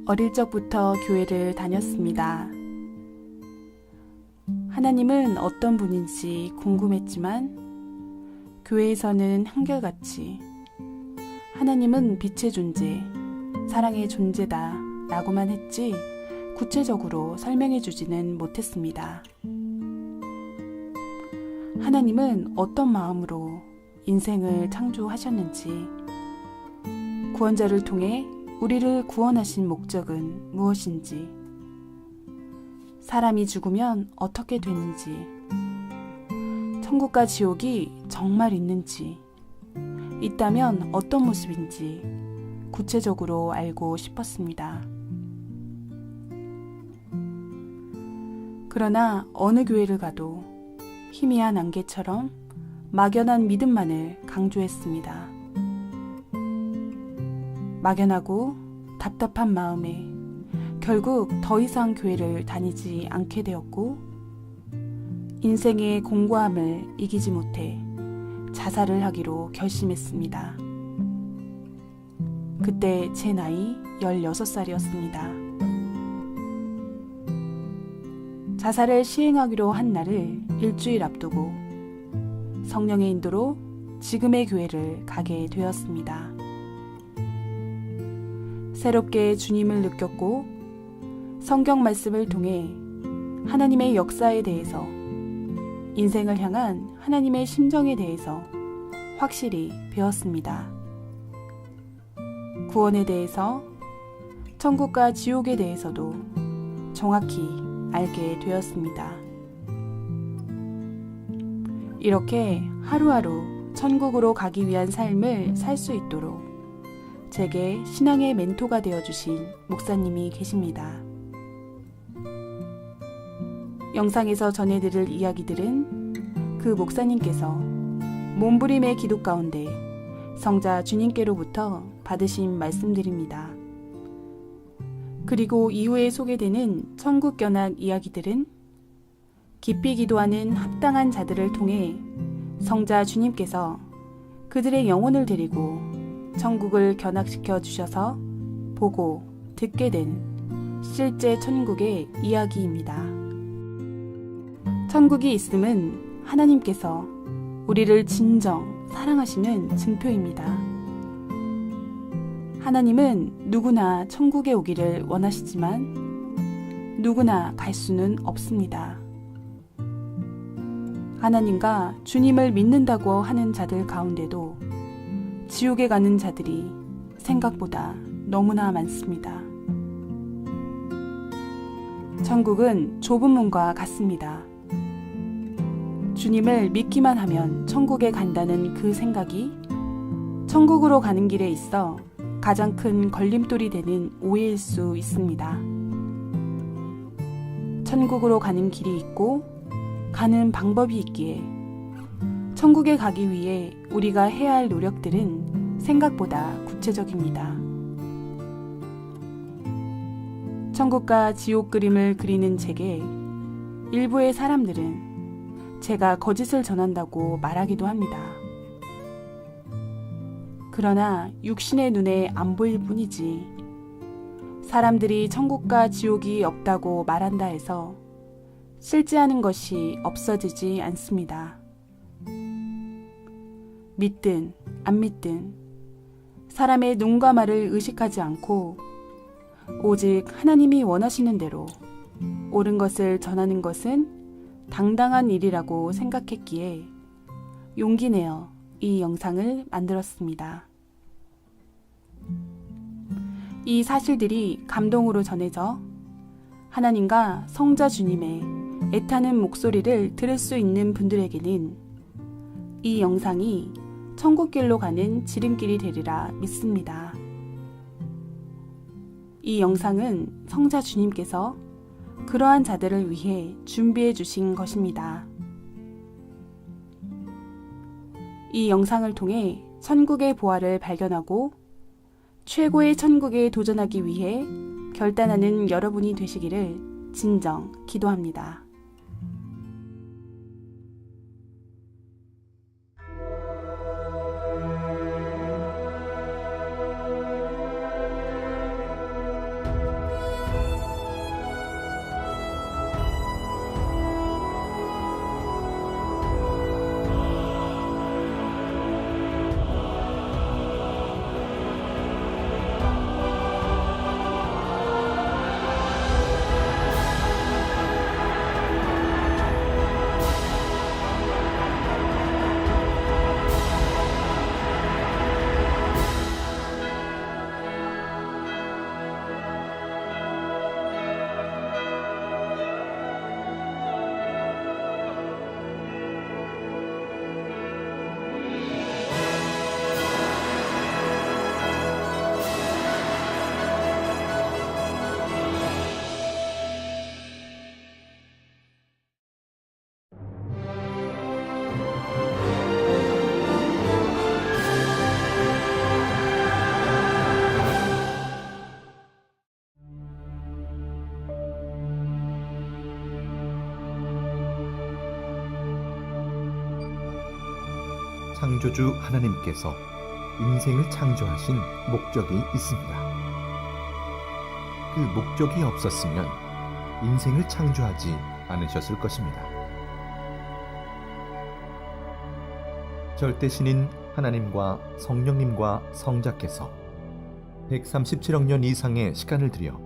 어릴 적부터 교회를 다녔습니다. 하나님은 어떤 분인지 궁금했지만 교회에서는 한결같이 하나님은 빛의 존재, 사랑의 존재다 라고만 했지 구체적으로 설명해 주지는 못했습니다. 하나님은 어떤 마음으로 인생을 창조하셨는지, 구원자를 통해 우리를 구원하신 목적은 무엇인지, 사람이 죽으면 어떻게 되는지, 천국과 지옥이 정말 있는지, 있다면 어떤 모습인지 구체적으로 알고 싶었습니다. 그러나 어느 교회를 가도 희미한 안개처럼 막연한 믿음만을 강조했습니다. 막연하고 답답한 마음에 결국 더 이상 교회를 다니지 않게 되었고, 인생의 공고함을 이기지 못해 자살을 하기로 결심했습니다. 그때 제 나이 16살이었습니다. 자살을 시행하기로 한 날을 일주일 앞두고 성령의 인도로 지금의 교회를 가게 되었습니다. 새롭게 주님을 느꼈고 성경 말씀을 통해 하나님의 역사에 대해서, 인생을 향한 하나님의 심정에 대해서 확실히 배웠습니다. 구원에 대해서, 천국과 지옥에 대해서도 정확히 알게 되었습니다. 이렇게 하루하루 천국으로 가기 위한 삶을 살 수 있도록 제게 신앙의 멘토가 되어주신 목사님이 계십니다. 영상에서 전해드릴 이야기들은 그 목사님께서 몸부림의 기도 가운데 성자 주님께로부터 받으신 말씀들입니다. 그리고 이후에 소개되는 천국견학 이야기들은 깊이 기도하는 합당한 자들을 통해 성자 주님께서 그들의 영혼을 데리고 천국을 견학시켜 주셔서 보고 듣게 된 실제 천국의 이야기입니다. 천국이 있음은 하나님께서 우리를 진정 사랑하시는 증표입니다. 하나님은 누구나 천국에 오기를 원하시지만 누구나 갈 수는 없습니다. 하나님과 주님을 믿는다고 하는 자들 가운데도 지옥에 가는 자들이 생각보다 너무나 많습니다. 천국은 좁은 문과 같습니다. 주님을 믿기만 하면 천국에 간다는 그 생각이 천국으로 가는 길에 있어 가장 큰 걸림돌이 되는 오해일 수 있습니다. 천국으로 가는 길이 있고 가는 방법이 있기에 천국에 가기 위해 우리가 해야 할 노력들은 생각보다 구체적입니다. 천국과 지옥 그림을 그리는 제게 일부의 사람들은 제가 거짓을 전한다고 말하기도 합니다. 그러나 육신의 눈에 안 보일 뿐이지, 사람들이 천국과 지옥이 없다고 말한다 해서 실제하는 것이 없어지지 않습니다. 믿든 안 믿든 사람의 눈과 말을 의식하지 않고 오직 하나님이 원하시는 대로 옳은 것을 전하는 것은 당당한 일이라고 생각했기에 용기 내어 이 영상을 만들었습니다. 이 사실들이 감동으로 전해져 하나님과 성자 주님의 애타는 목소리를 들을 수 있는 분들에게는 이 영상이 천국길로 가는 지름길이 되리라 믿습니다. 이 영상은 성자 주님께서 그러한 자들을 위해 준비해 주신 것입니다. 이 영상을 통해 천국의 보화를 발견하고 최고의 천국에 도전하기 위해 결단하는 여러분이 되시기를 진정 기도합니다. 창조주 하나님께서 인생을 창조하신 목적이 있습니다. 그 목적이 없었으면 인생을 창조하지 않으셨을 것입니다. 절대신인 하나님과 성령님과 성자께서 137억 년 이상의 시간을 들여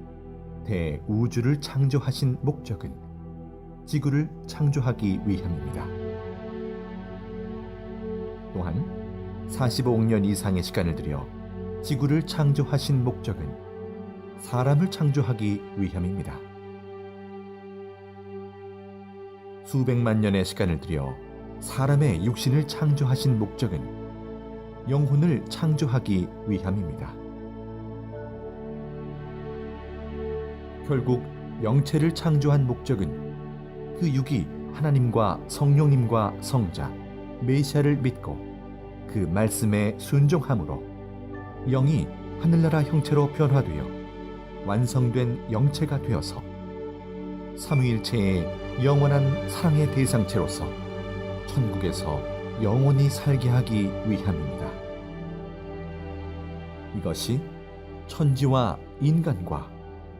대우주를 창조하신 목적은 지구를 창조하기 위함입니다. 또한 45억 년 이상의 시간을 들여 지구를 창조하신 목적은 사람을 창조하기 위함입니다. 수백만 년의 시간을 들여 사람의 육신을 창조하신 목적은 영혼을 창조하기 위함입니다. 결국 영체를 창조한 목적은 그 육이 하나님과 성령님과 성자, 메시아를 믿고 그 말씀에 순종함으로 영이 하늘나라 형체로 변화되어 완성된 영체가 되어서 삼위일체의 영원한 사랑의 대상체로서 천국에서 영원히 살게 하기 위함입니다. 이것이 천지와 인간과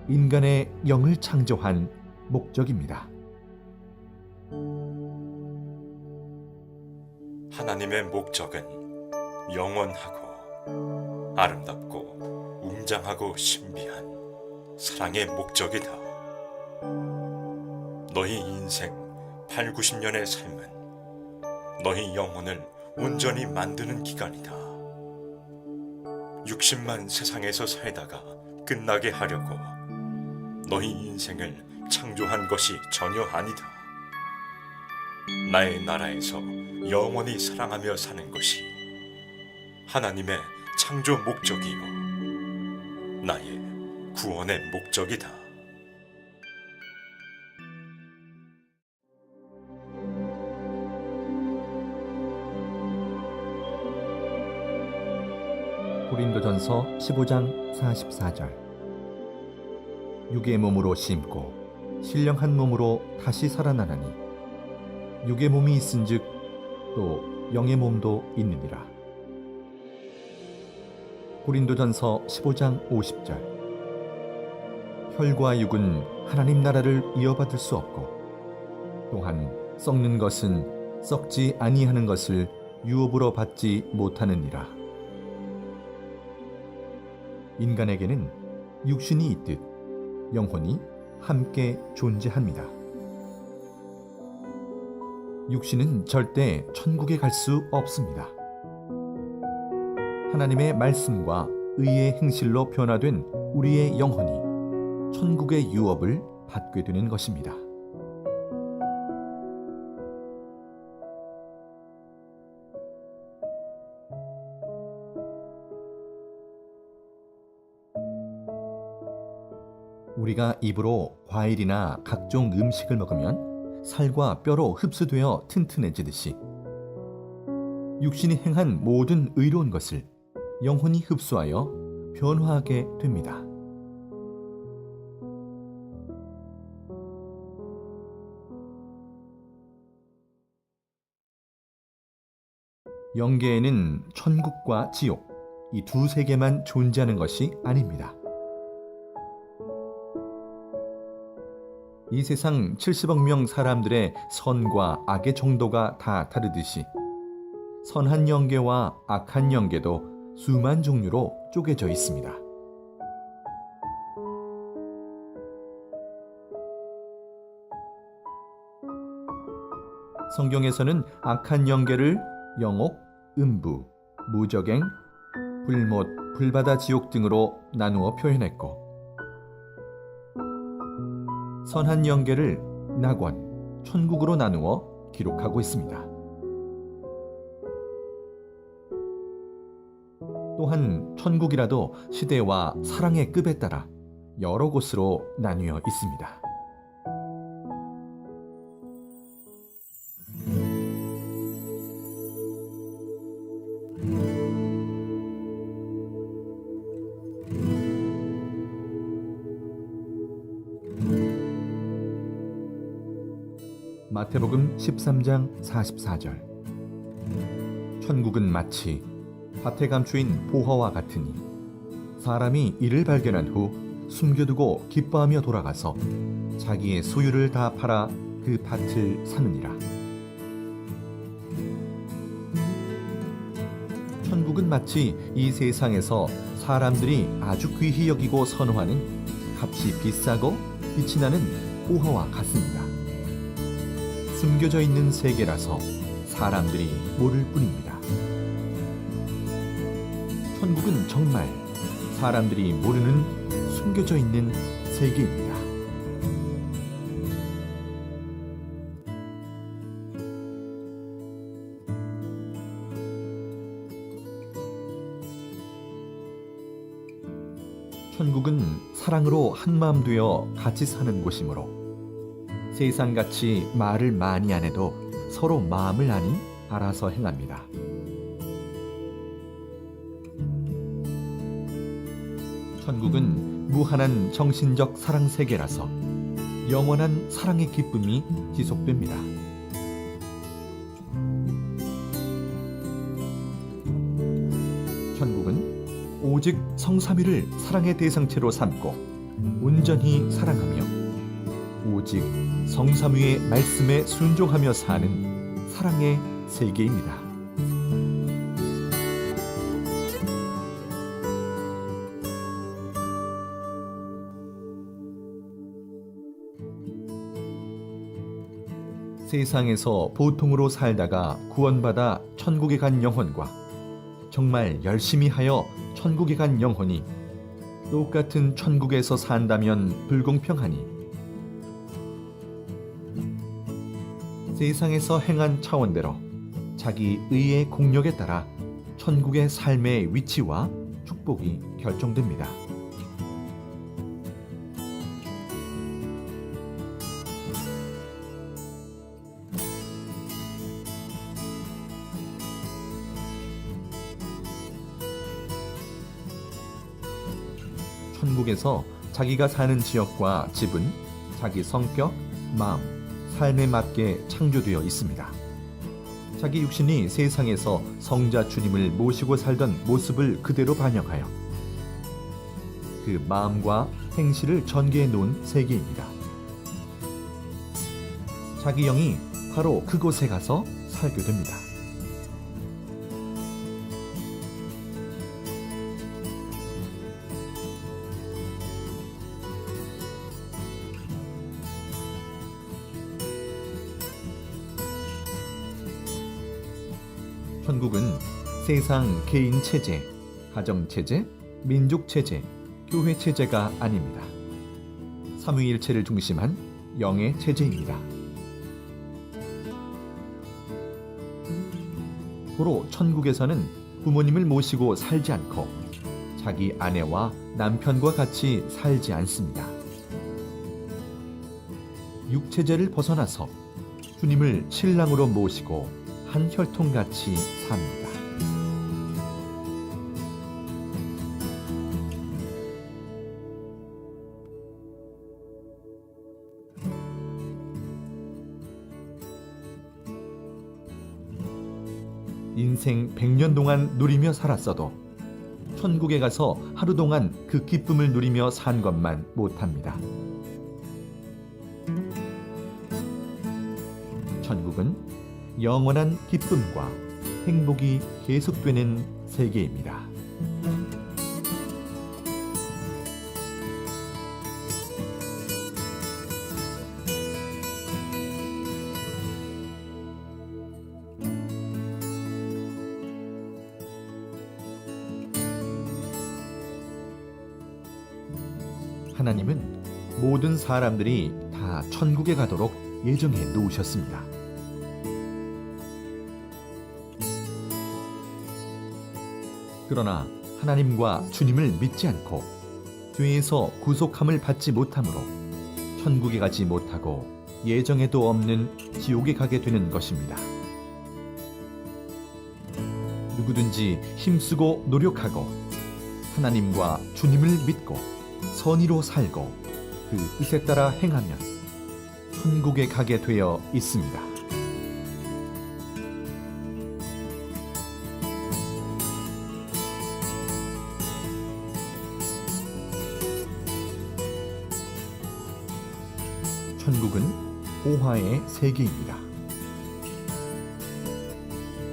인간의 영을 창조한 목적입니다. 하나님의 목적은 영원하고 아름답고 웅장하고 신비한 사랑의 목적이다. 너희 인생 8, 90년의 삶은 너희 영혼을 온전히 만드는 기간이다. 60만 세상에서 살다가 끝나게 하려고 너희 인생을 창조한 것이 전혀 아니다. 나의 나라에서 영원히 사랑하며 사는 것이 하나님의 창조 목적이요 나의 구원의 목적이다. 고린도전서 15장 44절. 육의 몸으로 심고 신령한 몸으로 다시 살아나나니 육의 몸이 있은즉 또 영의 몸도 있느니라. 고린도전서 15장 50절. 혈과 육은 하나님 나라를 이어받을 수 없고 또한 썩는 것은 썩지 아니하는 것을 유업으로 받지 못하느니라. 인간에게는 육신이 있듯 영혼이 함께 존재합니다. 육신은 절대 천국에 갈 수 없습니다. 하나님의 말씀과 의의 행실로 변화된 우리의 영혼이 천국의 유업을 받게 되는 것입니다. 우리가 입으로 과일이나 각종 음식을 먹으면 살과 뼈로 흡수되어 튼튼해지듯이 육신이 행한 모든 의로운 것을 영혼이 흡수하여 변화하게 됩니다. 영계에는 천국과 지옥, 이 두 세계만 존재하는 것이 아닙니다. 이 세상 70억 명 사람들의 선과 악의 정도가 다 다르듯이 선한 영계와 악한 영계도 수만 종류로 쪼개져 있습니다. 성경에서는 악한 영계를 영옥, 음부, 무적행, 불못, 불바다 지옥 등으로 나누어 표현했고 선한 영계를 낙원, 천국으로 나누어 기록하고 있습니다. 또한 천국이라도 시대와 사랑의 급에 따라 여러 곳으로 나뉘어 있습니다. 마태복음 13장 44절. 천국은 마치 밭에 감추인 보화와 같으니 사람이 이를 발견한 후 숨겨두고 기뻐하며 돌아가서 자기의 소유를 다 팔아 그 밭을 사느니라. 천국은 마치 이 세상에서 사람들이 아주 귀히 여기고 선호하는 값이 비싸고 빛이 나는 보화와 같습니다. 숨겨져 있는 세계라서 사람들이 모를 뿐입니다. 천국은 정말 사람들이 모르는 숨겨져 있는 세계입니다. 천국은 사랑으로 한마음 되어 같이 사는 곳이므로 세상같이 말을 많이 안 해도 서로 마음을 아니 알아서 행합니다. 천국은 무한한 정신적 사랑 세계라서 영원한 사랑의 기쁨이 지속됩니다. 천국은 오직 성삼위를 사랑의 대상체로 삼고 온전히 사랑하며 오직 성삼위의 말씀에 순종하며 사는 사랑의 세계입니다. 세상에서 보통으로 살다가 구원받아 천국에 간 영혼과 정말 열심히 하여 천국에 간 영혼이 똑같은 천국에서 산다면 불공평하니 세상에서 행한 차원대로 자기 의의 공력에 따라 천국의 삶의 위치와 축복이 결정됩니다. 천국에서 자기가 사는 지역과 집은 자기 성격, 마음, 삶에 맞게 창조되어 있습니다. 자기 육신이 세상에서 성자 주님을 모시고 살던 모습을 그대로 반영하여 그 마음과 행실을 전개해 놓은 세계입니다. 자기 영이 바로 그곳에 가서 살게 됩니다. 천국은 세상 개인 체제, 가정 체제, 민족 체제, 교회 체제가 아닙니다. 삼위일체를 중심한 영의 체제입니다. 고로 천국에서는 부모님을 모시고 살지 않고 자기 아내와 남편과 같이 살지 않습니다. 육체제를 벗어나서 주님을 신랑으로 모시고 한 혈통같이 삽니다. 인생 100년 동안 누리며 살았어도 천국에 가서 하루 동안 그 기쁨을 누리며 산 것만 못합니다. 천국은 영원한 기쁨과 행복이 계속되는 세계입니다. 하나님은 모든 사람들이 다 천국에 가도록 예정해 놓으셨습니다. 그러나 하나님과 주님을 믿지 않고 죄에서 구속함을 받지 못하므로 천국에 가지 못하고 예정에도 없는 지옥에 가게 되는 것입니다. 누구든지 힘쓰고 노력하고 하나님과 주님을 믿고 선의로 살고 그 뜻에 따라 행하면 천국에 가게 되어 있습니다. 천국은 보화의 세계입니다.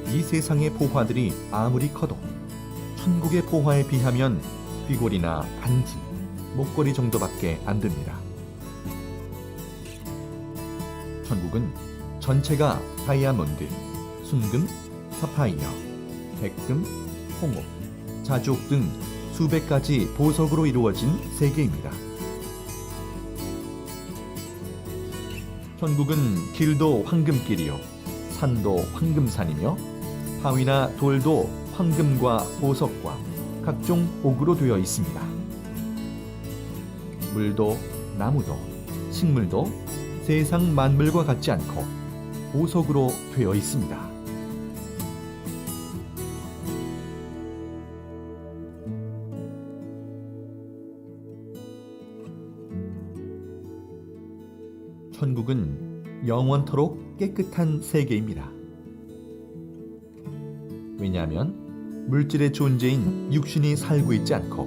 이 세상의 보화들이 아무리 커도 천국의 보화에 비하면 귀걸이나 반지, 목걸이 정도밖에 안 됩니다. 천국은 전체가 다이아몬드, 순금, 사파이어, 백금, 홍옥, 자주옥 등 수백 가지 보석으로 이루어진 세계입니다. 천국은 길도 황금길이요, 산도 황금산이며 바위나 돌도 황금과 보석과 각종 옥으로 되어 있습니다. 물도 나무도 식물도 세상 만물과 같지 않고 보석으로 되어 있습니다. 천국은 영원토록 깨끗한 세계입니다. 왜냐하면 물질의 존재인 육신이 살고 있지 않고,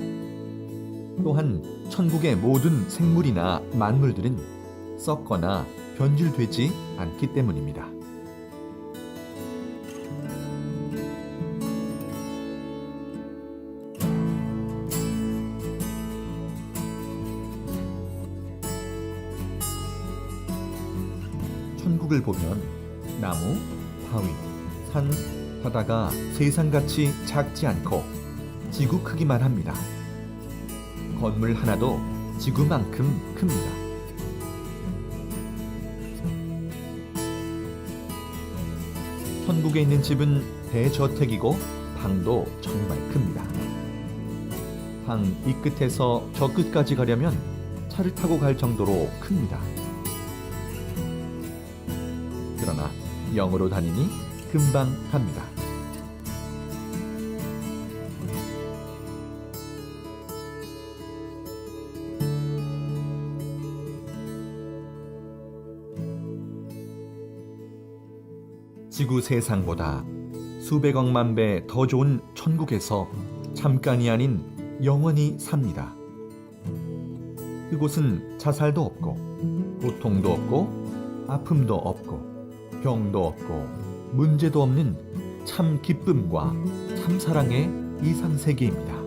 또한 천국의 모든 생물이나 만물들은 썩거나 변질되지 않기 때문입니다. 천국을 보면 나무, 바위, 산, 바다가 세상같이 작지 않고 지구 크기만 합니다. 건물 하나도 지구만큼 큽니다. 천국에 있는 집은 대저택이고 방도 정말 큽니다. 방 이 끝에서 저 끝까지 가려면 차를 타고 갈 정도로 큽니다. 그러나 영으로 다니니 금방 갑니다. 지구 세상보다 수백억만 배 더 좋은 천국에서 잠깐이 아닌 영원히 삽니다. 그곳은 자살도 없고 고통도 없고 아픔도 없고 병도 없고 문제도 없는 참 기쁨과 참 사랑의 이상세계입니다.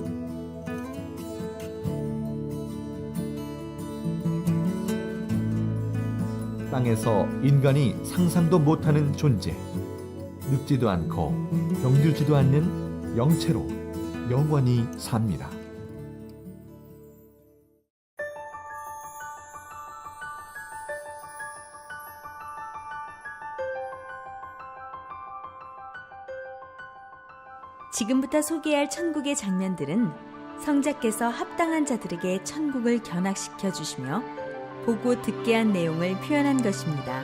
땅에서 인간이 상상도 못하는 존재, 늙지도 않고 병들지도 않는 영체로 영원히 삽니다. 지금부터 소개할 천국의 장면들은 성자께서 합당한 자들에게 천국을 견학시켜 주시며 보고 듣게 한 내용을 표현한 것입니다.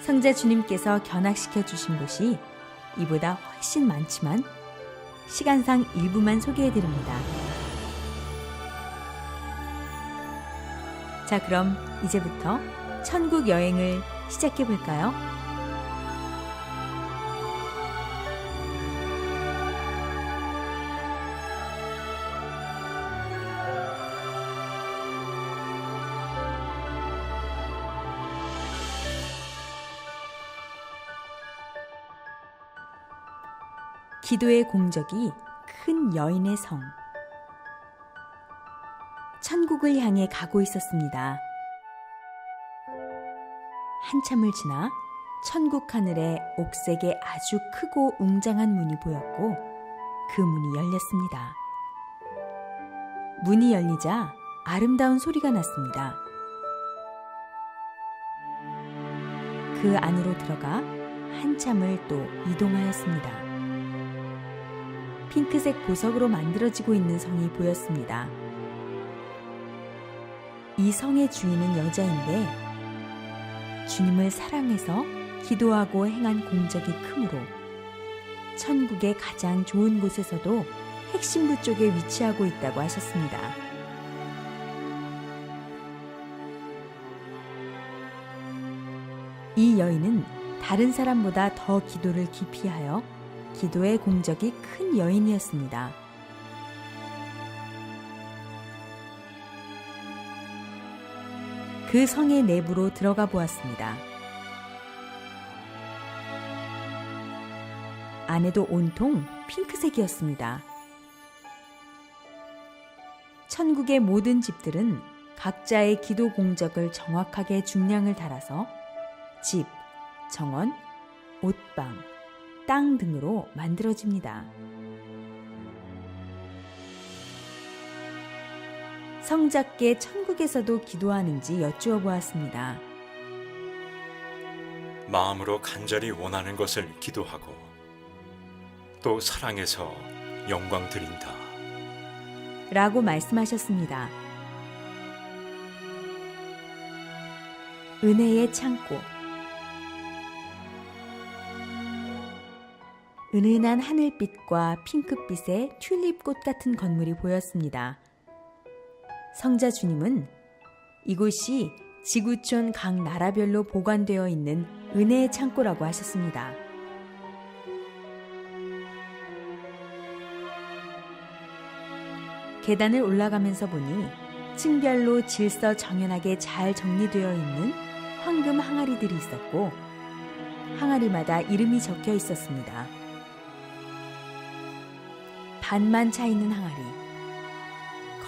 성자 주님께서 견학시켜 주신 곳이 이보다 훨씬 많지만 시간상 일부만 소개해 드립니다. 자, 그럼 이제부터 천국 여행을 시작해 볼까요? 기도의 공적이 큰 여인의 성. 천국을 향해 가고 있었습니다. 한참을 지나 천국 하늘에 옥색의 아주 크고 웅장한 문이 보였고 그 문이 열렸습니다. 문이 열리자 아름다운 소리가 났습니다. 그 안으로 들어가 한참을 또 이동하였습니다. 핑크색 보석으로 만들어지고 있는 성이 보였습니다. 이 성의 주인은 여자인데 주님을 사랑해서 기도하고 행한 공적이 크므로 천국의 가장 좋은 곳에서도 핵심부 쪽에 위치하고 있다고 하셨습니다. 이 여인은 다른 사람보다 더 기도를 깊이 하여 기도의 공적이 큰 여인이었습니다. 그 성의 내부로 들어가 보았습니다. 안에도 온통 핑크색이었습니다. 천국의 모든 집들은 각자의 기도 공적을 정확하게 중량을 달아서 집, 정원, 옷방, 땅 등으로 만들어집니다. 성자께 천국에서도 기도하는지 여쭈어 보았습니다. 마음으로 간절히 원하는 것을 기도하고 또 사랑해서 영광 드린다. 라고 말씀하셨습니다. 은혜의 창고. 은은한 하늘빛과 핑크빛의 튤립꽃 같은 건물이 보였습니다. 성자 주님은 이곳이 지구촌 각 나라별로 보관되어 있는 은혜의 창고라고 하셨습니다. 계단을 올라가면서 보니 층별로 질서 정연하게 잘 정리되어 있는 황금 항아리들이 있었고 항아리마다 이름이 적혀 있었습니다. 반만 차 있는 항아리,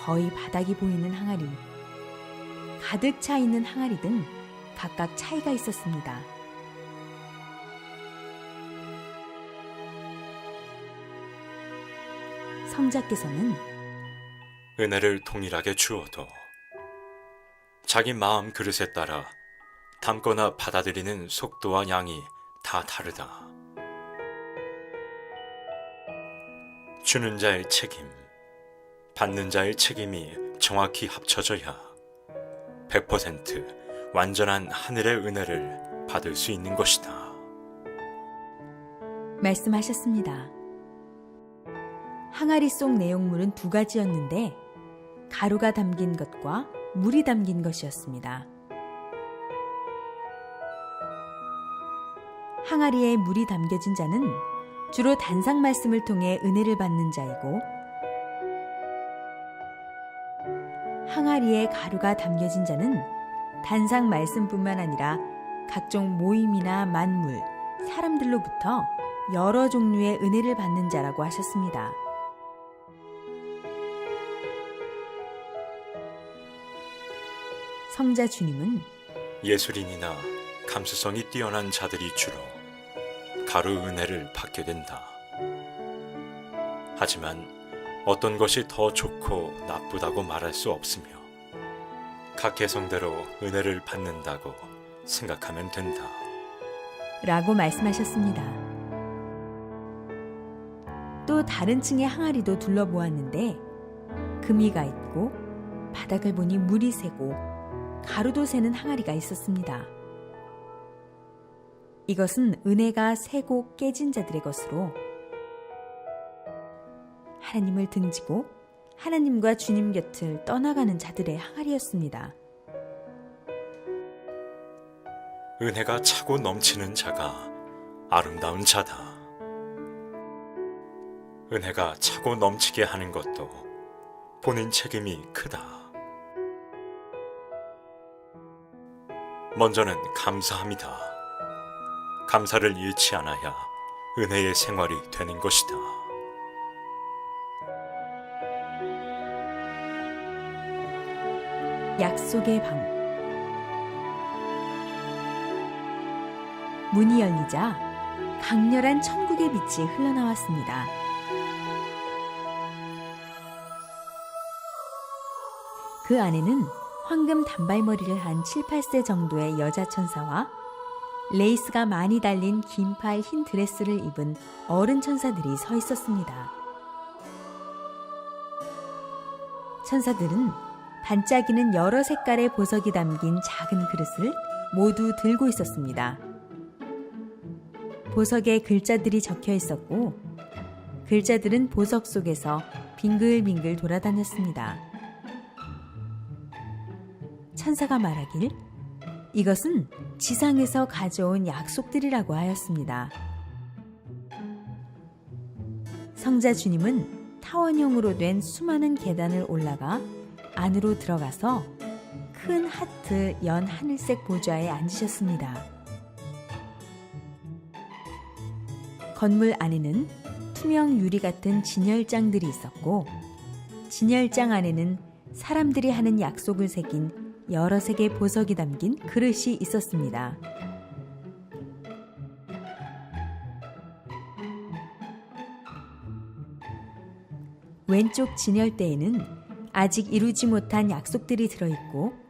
거의 바닥이 보이는 항아리, 가득 차 있는 항아리 등 각각 차이가 있었습니다. 성자께서는 은혜를 동일하게 주어도 자기 마음 그릇에 따라 담거나 받아들이는 속도와 양이 다 다르다. 주는 자의 책임, 받는 자의 책임이 정확히 합쳐져야 100% 완전한 하늘의 은혜를 받을 수 있는 것이다. 말씀하셨습니다. 항아리 속 내용물은 두 가지였는데 가루가 담긴 것과 물이 담긴 것이었습니다. 항아리에 물이 담겨진 자는 주로 단상 말씀을 통해 은혜를 받는 자이고 항아리에 가루가 담겨진 자는 단상 말씀뿐만 아니라 각종 모임이나 만물, 사람들로부터 여러 종류의 은혜를 받는 자라고 하셨습니다. 성자 주님은 예술인이나 감수성이 뛰어난 자들이 주로 가루 은혜를 받게 된다. 하지만 어떤 것이 더 좋고 나쁘다고 말할 수 없으며 각 개성대로 은혜를 받는다고 생각하면 된다. 라고 말씀하셨습니다. 또 다른 층의 항아리도 둘러보았는데 금이가 있고 바닥을 보니 물이 새고 가루도 새는 항아리가 있었습니다. 이것은 은혜가 새고 깨진 자들의 것으로 하나님을 등지고 하나님과 주님 곁을 떠나가는 자들의 항아리였습니다. 은혜가 차고 넘치는 자가 아름다운 자다. 은혜가 차고 넘치게 하는 것도 본인 책임이 크다. 먼저는 감사합니다. 감사를 잃지 않아야 은혜의 생활이 되는 것이다. 약속의 방. 문이 열리자 강렬한 천국의 빛이 흘러나왔습니다. 그 안에는 황금 단발머리를 한 7, 8세 정도의 여자 천사와 레이스가 많이 달린 긴팔 흰 드레스를 입은 어른 천사들이 서 있었습니다. 천사들은 반짝이는 여러 색깔의 보석이 담긴 작은 그릇을 모두 들고 있었습니다. 보석에 글자들이 적혀 있었고 글자들은 보석 속에서 빙글빙글 돌아다녔습니다. 천사가 말하길 이것은 지상에서 가져온 약속들이라고 하였습니다. 성자 주님은 타원형으로 된 수많은 계단을 올라가 안으로 들어가서 그 큰 하트 연 하늘색 보좌에 앉으셨습니다. 건물 안에는 투명 유리 같은 진열장들이 있었고, 진열장 안에는 사람들이 하는 약속을 새긴 여러 색의 보석이 담긴 그릇이 있었습니다. 왼쪽 진열대에는 아직 이루지 못한 약속들이 들어있고,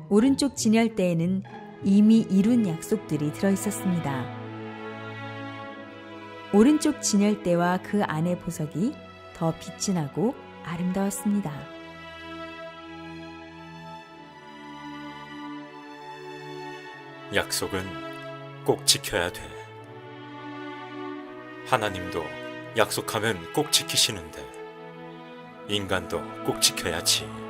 오른쪽 진열대에는 이미 이룬 약속들이 들어있었습니다. 오른쪽 진열대와 그 안의 보석이 더 빛이 나고 아름다웠습니다. 약속은 꼭 지켜야 돼. 하나님도 약속하면 꼭 지키시는데 인간도 꼭 지켜야지.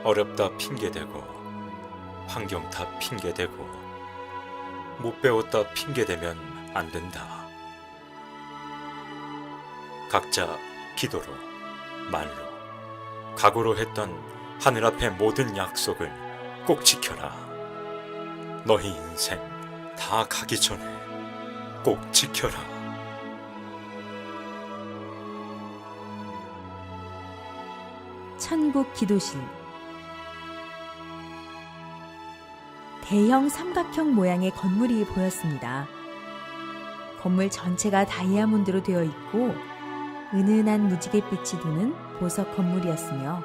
어렵다 핑계대고 환경 다 핑계대고 못 배웠다 핑계대면 안 된다. 각자 기도로, 말로, 각오로 했던 하늘 앞의 모든 약속을 꼭 지켜라. 너희 인생 다 가기 전에 꼭 지켜라. 천국 기도실. 대형 삼각형 모양의 건물이 보였습니다. 건물 전체가 다이아몬드로 되어 있고 은은한 무지갯빛이 도는 보석 건물이었으며,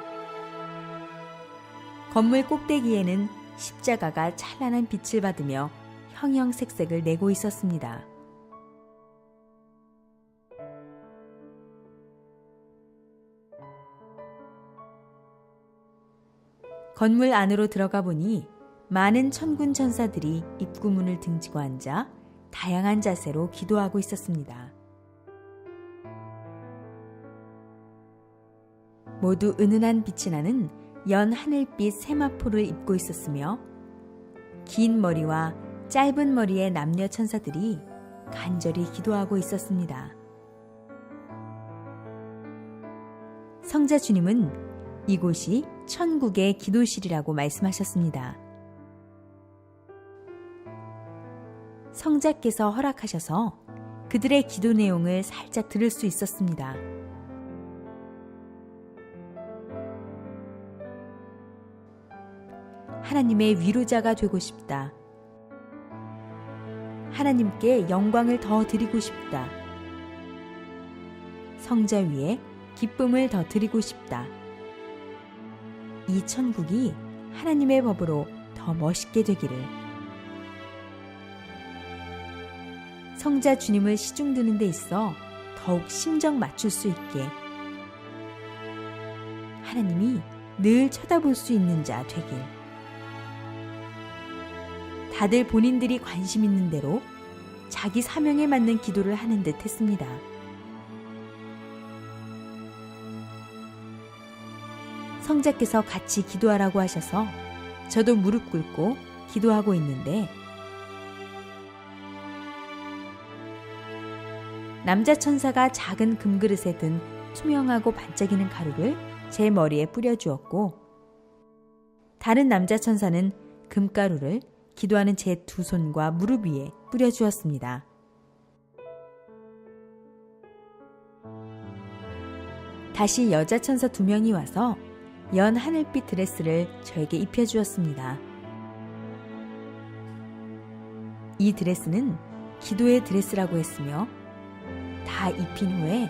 건물 꼭대기에는 십자가가 찬란한 빛을 받으며 형형색색을 내고 있었습니다. 건물 안으로 들어가 보니 많은 천군 천사들이 입구문을 등지고 앉아 다양한 자세로 기도하고 있었습니다. 모두 은은한 빛이 나는 연 하늘빛 세마포를 입고 있었으며, 긴 머리와 짧은 머리의 남녀 천사들이 간절히 기도하고 있었습니다. 성자 주님은 이곳이 천국의 기도실이라고 말씀하셨습니다. 성자께서 허락하셔서 그들의 기도 내용을 살짝 들을 수 있었습니다. 하나님의 위로자가 되고 싶다. 하나님께 영광을 더 드리고 싶다. 성자 위에 기쁨을 더 드리고 싶다. 이 천국이 하나님의 법으로 더 멋있게 되기를. 성자 주님을 시중드는 데 있어 더욱 심정 맞출 수 있게, 하나님이 늘 쳐다볼 수 있는 자 되길. 다들 본인들이 관심 있는 대로 자기 사명에 맞는 기도를 하는 듯 했습니다. 성자께서 같이 기도하라고 하셔서 저도 무릎 꿇고 기도하고 있는데, 남자 천사가 작은 금그릇에 든 투명하고 반짝이는 가루를 제 머리에 뿌려주었고, 다른 남자 천사는 금가루를 기도하는 제 두 손과 무릎 위에 뿌려주었습니다. 다시 여자 천사 2명이 와서 연 하늘빛 드레스를 저에게 입혀주었습니다. 이 드레스는 기도의 드레스라고 했으며, 다 입힌 후에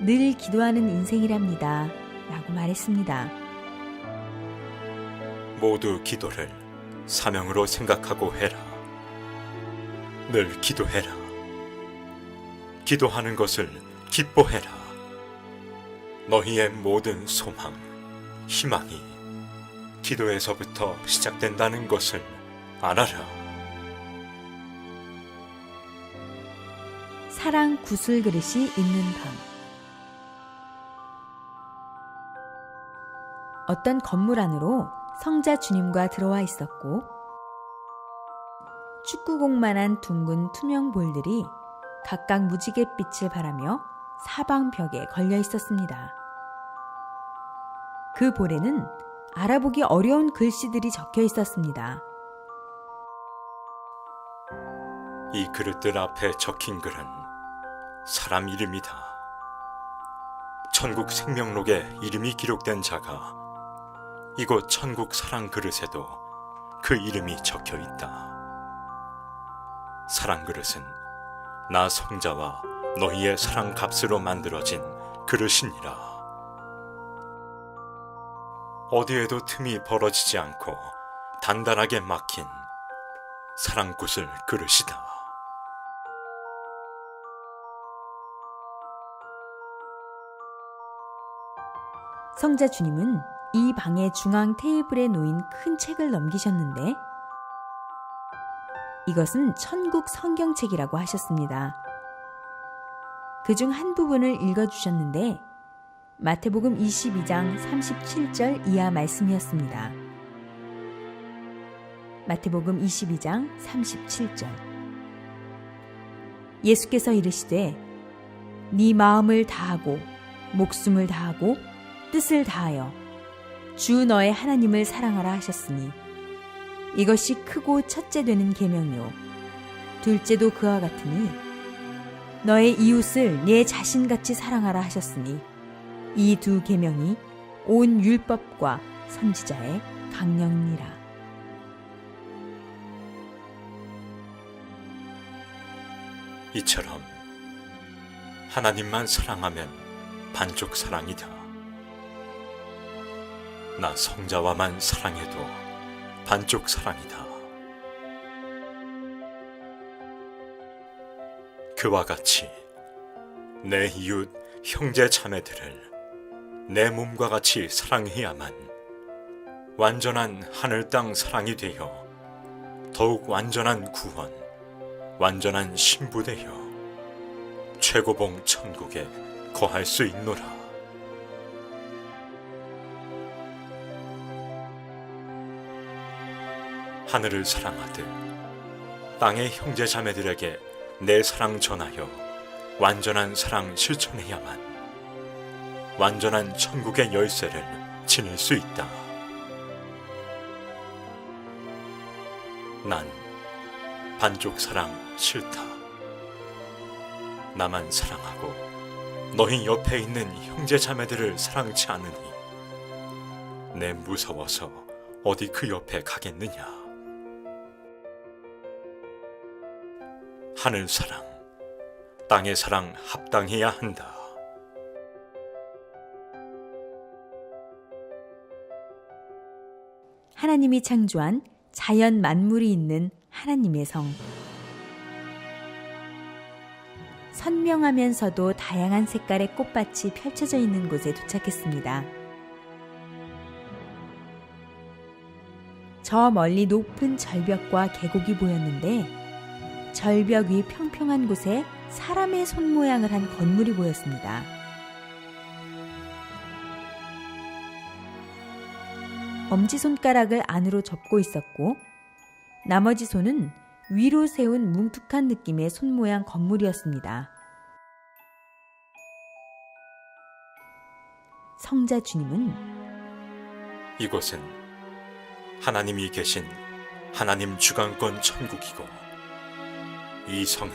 늘 기도하는 인생이랍니다 라고 말했습니다. 모두 기도를 사명으로 생각하고 해라. 늘 기도해라. 기도하는 것을 기뻐해라. 너희의 모든 소망, 희망이 기도에서부터 시작된다는 것을 알아라. 사랑 구슬 그릇이 있는 방. 어떤 건물 안으로 성자 주님과 들어와 있었고, 축구공만한 둥근 투명 볼들이 각각 무지갯빛을 발하며 사방 벽에 걸려 있었습니다. 그 볼에는 알아보기 어려운 글씨들이 적혀 있었습니다. 이 그릇들 앞에 적힌 글은 사람 이름이다. 천국 생명록에 이름이 기록된 자가 이곳 천국 사랑 그릇에도 그 이름이 적혀 있다. 사랑 그릇은 나 성자와 너희의 사랑 값으로 만들어진 그릇이니라. 어디에도 틈이 벌어지지 않고 단단하게 막힌 사랑구슬 그릇이다. 성자 주님은 이 방의 중앙 테이블에 놓인 큰 책을 넘기셨는데 이것은 천국 성경책이라고 하셨습니다. 그중 한 부분을 읽어주셨는데 마태복음 22장 37절 이하 말씀이었습니다. 마태복음 22장 37절. 예수께서 이르시되 네 마음을 다하고 목숨을 다하고 뜻을 다하여 주 너의 하나님을 사랑하라 하셨으니 이것이 크고 첫째 되는 계명이요 둘째도 그와 같으니 너의 이웃을 네 자신같이 사랑하라 하셨으니 이 두 계명이 온 율법과 선지자의 강령이니라. 이처럼 하나님만 사랑하면 반쪽 사랑이다. 나 성자와만 사랑해도 반쪽 사랑이다. 그와 같이 내 이웃 형제 자매들을 내 몸과 같이 사랑해야만 완전한 하늘 땅 사랑이 되어 더욱 완전한 구원, 완전한 신부 되어 최고봉 천국에 거할 수 있노라. 하늘을 사랑하듯 땅의 형제 자매들에게 내 사랑 전하여 완전한 사랑 실천해야만 완전한 천국의 열쇠를 지닐 수 있다. 난 반쪽 사랑 싫다. 나만 사랑하고 너희 옆에 있는 형제 자매들을 사랑치 않으니 내 무서워서 어디 그 옆에 가겠느냐. 하늘 사랑, 땅의 사랑 합당해야 한다. 하나님이 창조한 자연 만물이 있는 하나님의 성. 선명하면서도 다양한 색깔의 꽃밭이 펼쳐져 있는 곳에 도착했습니다. 저 멀리 높은 절벽과 계곡이 보였는데 절벽 위 평평한 곳에 사람의 손 모양을 한 건물이 보였습니다. 엄지손가락을 안으로 접고 있었고 나머지 손은 위로 세운 뭉툭한 느낌의 손 모양 건물이었습니다. 성자 주님은 이곳은 하나님이 계신 하나님 주관권 천국이고 이 성은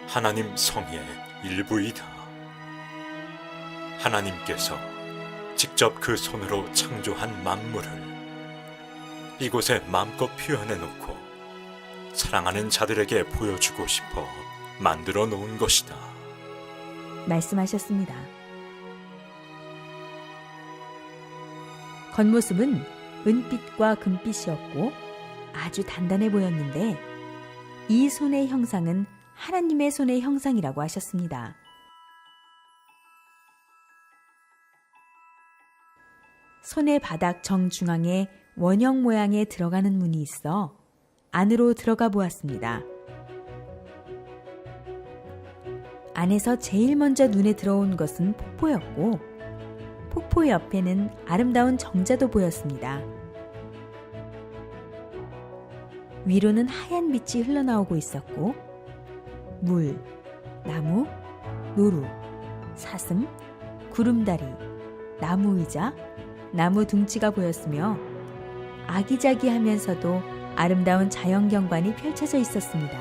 하나님 성의 일부이다. 하나님께서 직접 그 손으로 창조한 만물을 이곳에 마음껏 표현해 놓고 사랑하는 자들에게 보여주고 싶어 만들어 놓은 것이다. 말씀하셨습니다. 겉모습은 은빛과 금빛이었고 아주 단단해 보였는데 이 손의 형상은 하나님의 손의 형상이라고 하셨습니다. 손의 바닥 정중앙에 원형 모양의 들어가는 문이 있어 안으로 들어가 보았습니다. 안에서 제일 먼저 눈에 들어온 것은 폭포였고 폭포 옆에는 아름다운 정자도 보였습니다. 위로는 하얀 빛이 흘러나오고 있었고 물, 나무, 노루, 사슴, 구름다리, 나무 의자, 나무 둥지가 보였으며 아기자기하면서도 아름다운 자연 경관이 펼쳐져 있었습니다.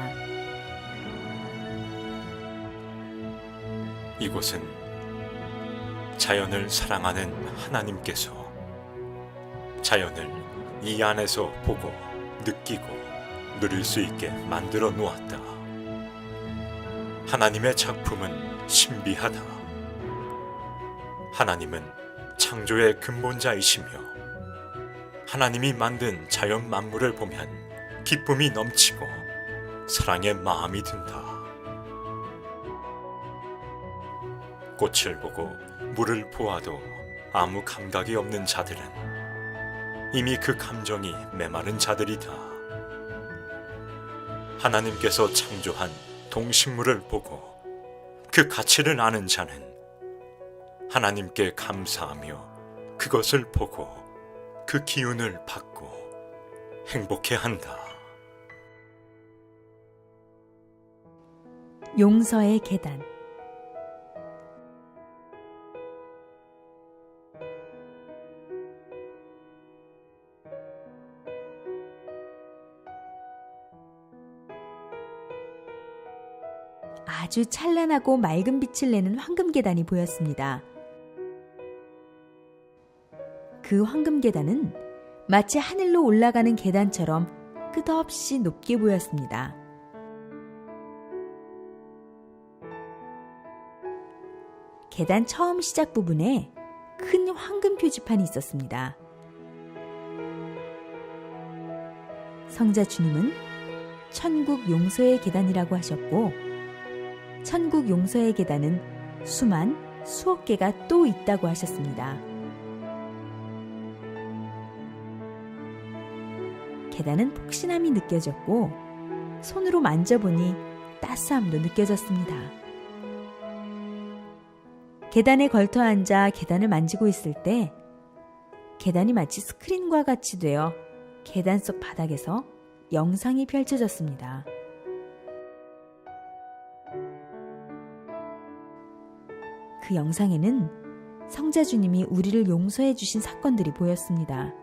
이곳은 자연을 사랑하는 하나님께서 자연을 이 안에서 보고 느끼고 누릴 수 있게 만들어 놓았다. 하나님의 작품은 신비하다. 하나님은 창조의 근본자이시며 하나님이 만든 자연 만물을 보면 기쁨이 넘치고 사랑의 마음이 든다. 꽃을 보고 물을 보아도 아무 감각이 없는 자들은 이미 그 감정이 메마른 자들이다. 하나님께서 창조한 동식물을 보고 그 가치를 아는 자는 하나님께 감사하며 그것을 보고 그 기운을 받고 행복해한다. 용서의 계단. 아주 찬란하고 맑은 빛을 내는 황금 계단이 보였습니다. 그 황금 계단은 마치 하늘로 올라가는 계단처럼 끝없이 높게 보였습니다. 계단 처음 시작 부분에 큰 황금 표지판이 있었습니다. 성자 주님은 천국 용서의 계단이라고 하셨고, 천국 용서의 계단은 수억 개가 또 있다고 하셨습니다. 계단은 폭신함이 느껴졌고 손으로 만져보니 따스함도 느껴졌습니다. 계단에 걸터 앉아 계단을 만지고 있을 때 계단이 마치 스크린과 같이 되어 계단 속 바닥에서 영상이 펼쳐졌습니다. 그 영상에는 성자 주님이 우리를 용서해 주신 사건들이 보였습니다.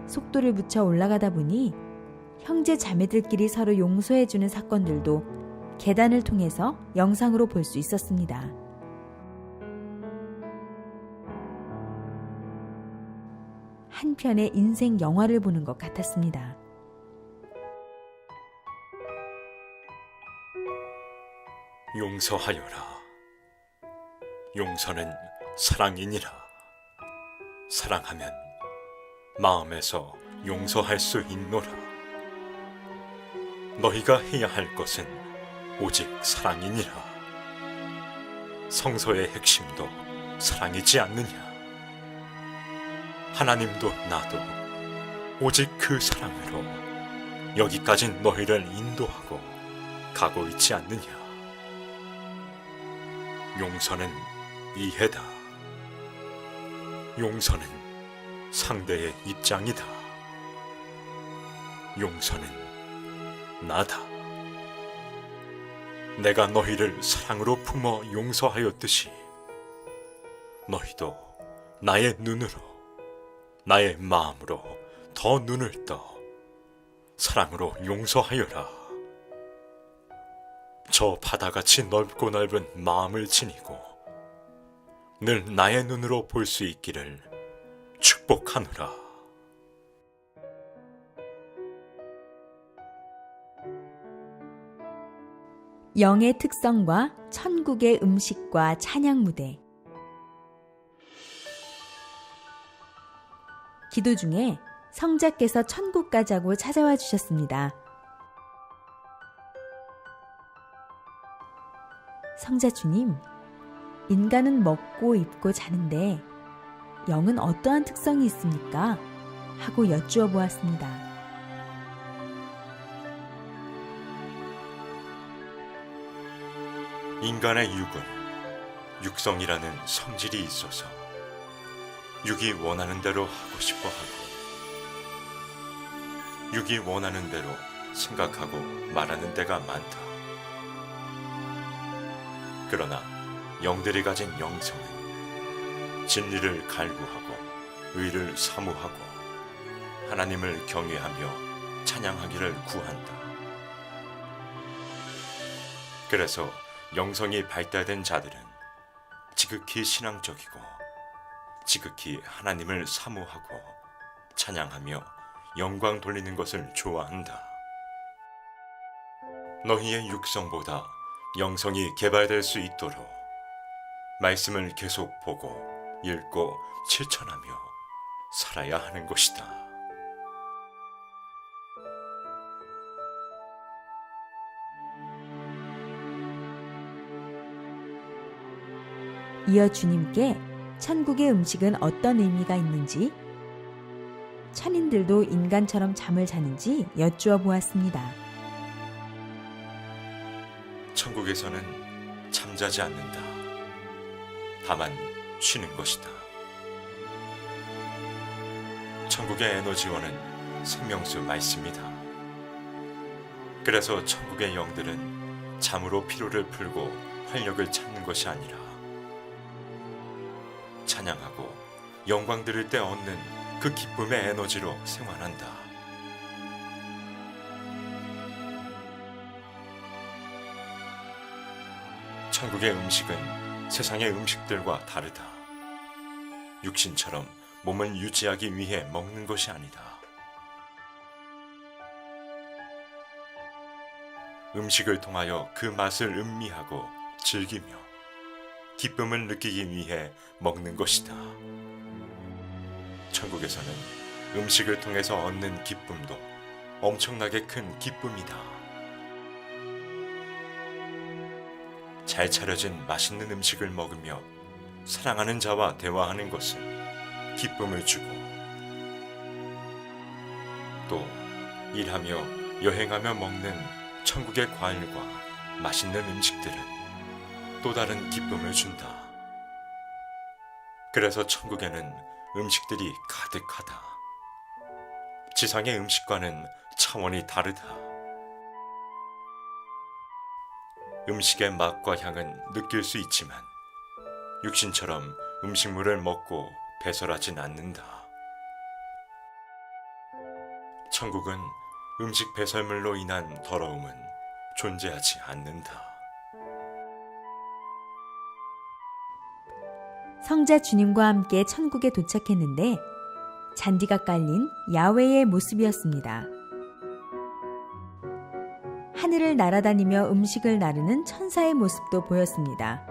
속도를 붙여 올라가다 보니 형제 자매들끼리 서로 용서해 주는 사건들도 계단을 통해서 영상으로 볼 수 있었습니다. 한 편의 인생 영화를 보는 것 같았습니다. 용서하여라. 용서는 사랑이니라. 사랑하면 마음에서 용서할 수 있노라. 너희가 해야 할 것은 오직 사랑이니라. 성서의 핵심도 사랑이지 않느냐. 하나님도 나도 오직 그 사랑으로 여기까지 너희를 인도하고 가고 있지 않느냐. 용서는 이해다. 용서는 상대의 입장이다. 용서는 나다. 내가 너희를 사랑으로 품어 용서하였듯이 너희도 나의 눈으로, 나의 마음으로 더 눈을 떠 사랑으로 용서하여라. 저 바다같이 넓고 넓은 마음을 지니고 늘 나의 눈으로 볼 수 있기를 축복하노라. 영의 특성과 천국의 음식과 찬양 무대. 기도 중에 성자께서 천국 가자고 찾아와 주셨습니다. 성자 주님, 인간은 먹고 입고 자는데 영은 어떠한 특성이 있습니까? 하고 여쭈어 보았습니다. 인간의 육은 육성이라는 성질이 있어서 육이 원하는 대로 하고 싶어 하고 육이 원하는 대로 생각하고 말하는 데가 많다. 그러나 영들이 가진 영성은 진리를 갈구하고 의를 사모하고 하나님을 경외하며 찬양하기를 구한다. 그래서 영성이 발달된 자들은 지극히 신앙적이고 지극히 하나님을 사모하고 찬양하며 영광 돌리는 것을 좋아한다. 너희의 육성보다 영성이 개발될 수 있도록 말씀을 계속 보고 읽고 실천하며 살아야 하는 것이다. 이어 주님께 천국의 음식은 어떤 의미가 있는지, 천인들도 인간처럼 잠을 자는지 여쭈어 보았습니다. 천국에서는 잠자지 않는다. 다만 쉬는 것이다. 천국의 에너지원은 생명수 말씀이다. 그래서 천국의 영들은 잠으로 피로를 풀고 활력을 찾는 것이 아니라 찬양하고 영광 들을 때 얻는 그 기쁨의 에너지로 생활한다. 천국의 음식은 세상의 음식들과 다르다. 육신처럼 몸을 유지하기 위해 먹는 것이 아니다. 음식을 통하여 그 맛을 음미하고 즐기며 기쁨을 느끼기 위해 먹는 것이다. 천국에서는 음식을 통해서 얻는 기쁨도 엄청나게 큰 기쁨이다. 잘 차려진 맛있는 음식을 먹으며 사랑하는 자와 대화하는 것은 기쁨을 주고, 또 일하며 여행하며 먹는 천국의 과일과 맛있는 음식들은 또 다른 기쁨을 준다. 그래서 천국에는 음식들이 가득하다. 지상의 음식과는 차원이 다르다. 음식의 맛과 향은 느낄 수 있지만 육신처럼 음식물을 먹고 배설하진 않는다. 천국은 음식 배설물로 인한 더러움은 존재하지 않는다. 성자 주님과 함께 천국에 도착했는데 잔디가 깔린 야훼의 모습이었습니다. 하늘을 날아다니며 음식을 나르는 천사의 모습도 보였습니다.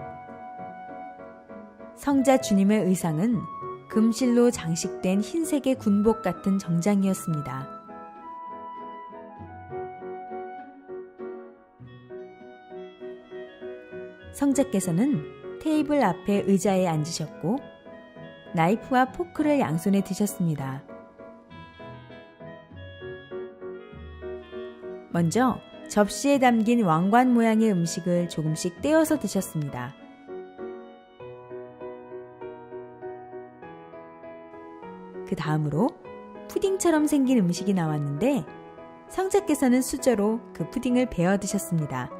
성자 주님의 의상은 금실로 장식된 흰색의 군복 같은 정장이었습니다. 성자께서는 테이블 앞에 의자에 앉으셨고 나이프와 포크를 양손에 드셨습니다. 먼저 접시에 담긴 왕관 모양의 음식을 조금씩 떼어서 드셨습니다. 그 다음으로 푸딩처럼 생긴 음식이 나왔는데 성자께서는 수저로 그 푸딩을 베어 드셨습니다.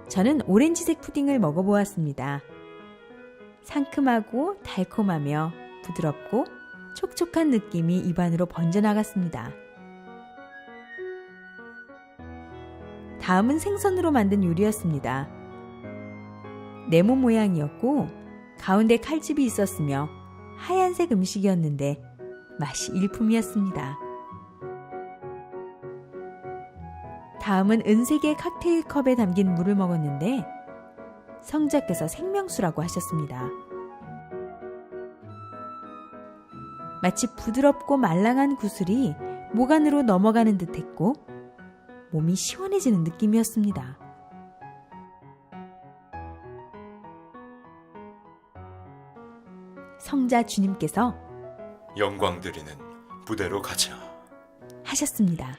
저는 오렌지색 푸딩을 먹어보았습니다. 상큼하고 달콤하며 부드럽고 촉촉한 느낌이 입안으로 번져나갔습니다. 다음은 생선으로 만든 요리였습니다. 네모 모양이었고 가운데 칼집이 있었으며 하얀색 음식이었는데 맛이 일품이었습니다. 다음은 은색의 칵테일 컵에 담긴 물을 먹었는데 성자께서 생명수라고 하셨습니다. 마치 부드럽고 말랑한 구슬이 목 안으로 넘어가는 듯했고 몸이 시원해지는 느낌이었습니다. 성자 주님께서 영광 드리는 부대로 가자 하셨습니다.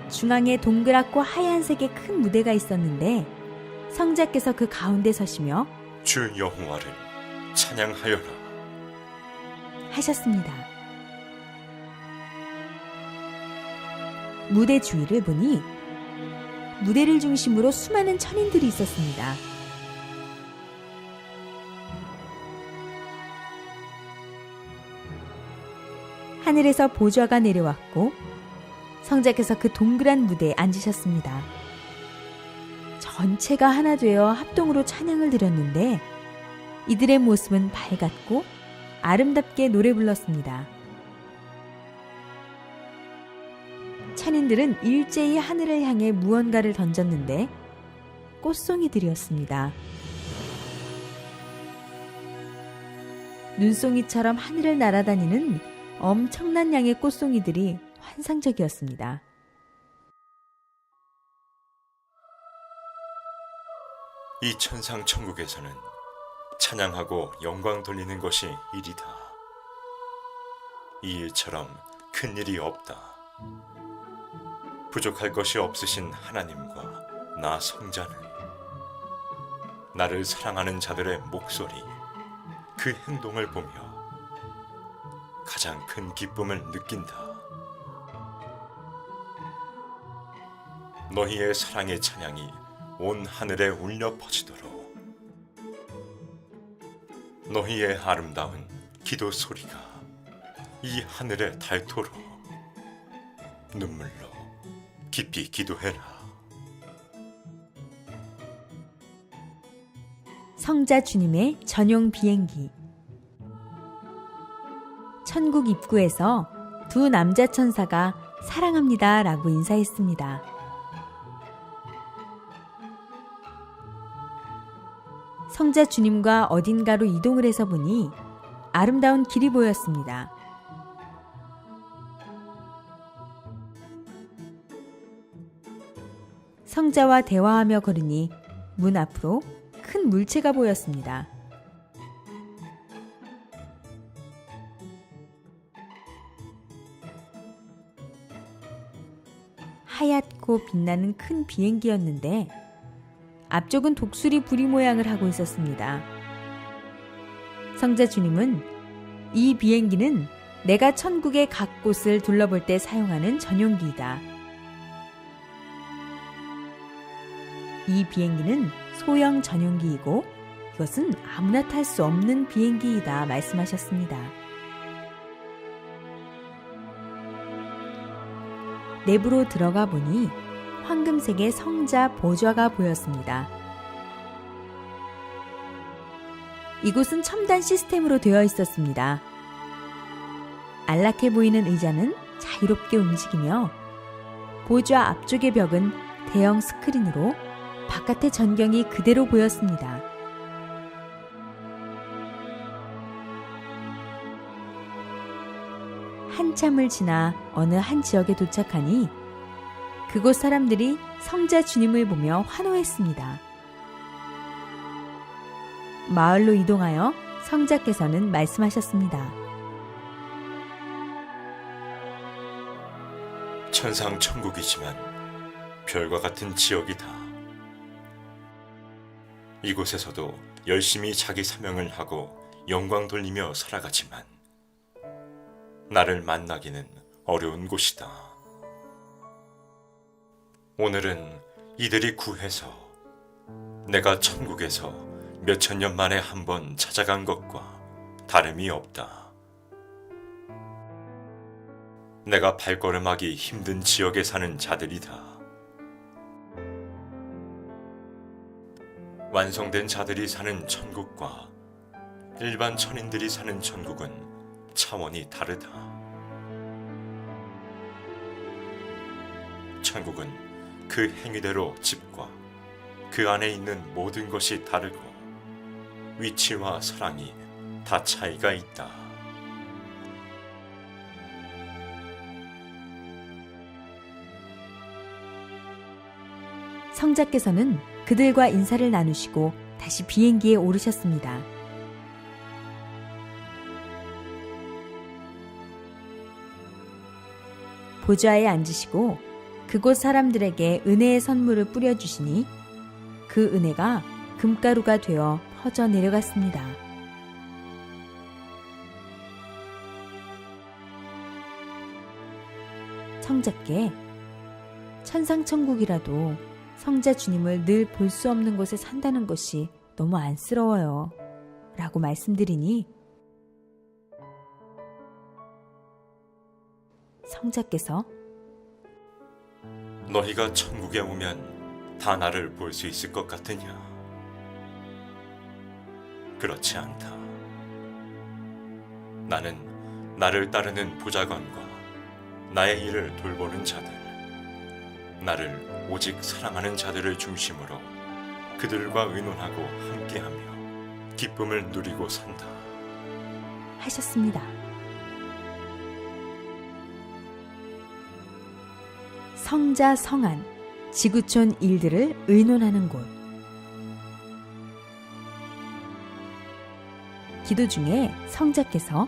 중앙에 동그랗고 하얀색의 큰 무대가 있었는데 성자께서 그 가운데 서시며 주 여호와를 찬양하여라. 하셨습니다. 무대 주위를 보니 무대를 중심으로 수많은 천인들이 있었습니다. 하늘에서 보좌가 내려왔고 성자께서 그 동그란 무대에 앉으셨습니다. 전체가 하나 되어 합동으로 찬양을 드렸는데 이들의 모습은 밝았고 아름답게 노래 불렀습니다. 찬인들은 일제히 하늘을 향해 무언가를 던졌는데 꽃송이들이었습니다. 눈송이처럼 하늘을 날아다니는 엄청난 양의 꽃송이들이 환상적이었습니다. 이 천상 천국에서는 찬양하고 영광 돌리는 것이 일이다. 이 일처럼 큰 일이 없다. 부족할 것이 없으신 하나님과 나 성자는 나를 사랑하는 자들의 목소리, 그 행동을 보며 가장 큰 기쁨을 느낀다. 너희의 사랑의 찬양이 온 하늘에 울려 퍼지도록 너희의 아름다운 기도 소리가 이 하늘에 닳도록 눈물로 깊이 기도해라. 성자 주님의 전용 비행기. 천국 입구에서 두 남자 천사가 사랑합니다 라고 인사했습니다. 성자 주님과 어딘가로 이동을 해서 보니 아름다운 길이 보였습니다. 성자와 대화하며 걸으니 문 앞으로 큰 물체가 보였습니다. 하얗고 빛나는 큰 비행기였는데 앞쪽은 독수리 부리 모양을 하고 있었습니다. 성자 주님은 이 비행기는 내가 천국의 각 곳을 둘러볼 때 사용하는 전용기이다. 이 비행기는 소형 전용기이고 이것은 아무나 탈 수 없는 비행기이다 말씀하셨습니다. 내부로 들어가 보니 황금색의 성자 보좌가 보였습니다. 이곳은 첨단 시스템으로 되어 있었습니다. 안락해 보이는 의자는 자유롭게 움직이며 보좌 앞쪽의 벽은 대형 스크린으로 바깥의 전경이 그대로 보였습니다. 한참을 지나 어느 한 지역에 도착하니 그곳 사람들이 성자 주님을 보며 환호했습니다. 마을로 이동하여 성자께서는 말씀하셨습니다. 천상 천국이지만 별과 같은 지역이다. 이곳에서도 열심히 자기 사명을 하고 영광 돌리며 살아가지만 나를 만나기는 어려운 곳이다. 오늘은 이들이 구해서 내가 천국에서 몇천 년 만에 한 번 찾아간 것과 다름이 없다. 내가 발걸음하기 힘든 지역에 사는 자들이다. 완성된 자들이 사는 천국과 일반 천인들이 사는 천국은 차원이 다르다. 천국은 그 행위대로 집과 그 안에 있는 모든 것이 다르고 위치와 사랑이 다 차이가 있다. 성자께서는 그들과 인사를 나누시고 다시 비행기에 오르셨습니다. 보좌에 앉으시고 그곳 사람들에게 은혜의 선물을 뿌려주시니 그 은혜가 금가루가 되어 퍼져 내려갔습니다. 성자께 천상천국이라도 성자 주님을 늘 볼 수 없는 곳에 산다는 것이 너무 안쓰러워요. 라고 말씀드리니 성자께서 너희가 천국에 오면 다 나를 볼 수 있을 것 같으냐? 그렇지 않다. 나는 나를 따르는 보좌관과 나의 일을 돌보는 자들, 나를 오직 사랑하는 자들을 중심으로 그들과 의논하고 함께하며 기쁨을 누리고 산다. 하셨습니다. 성자 성안, 지구촌 일들을 의논하는 곳. 기도 중에 성자께서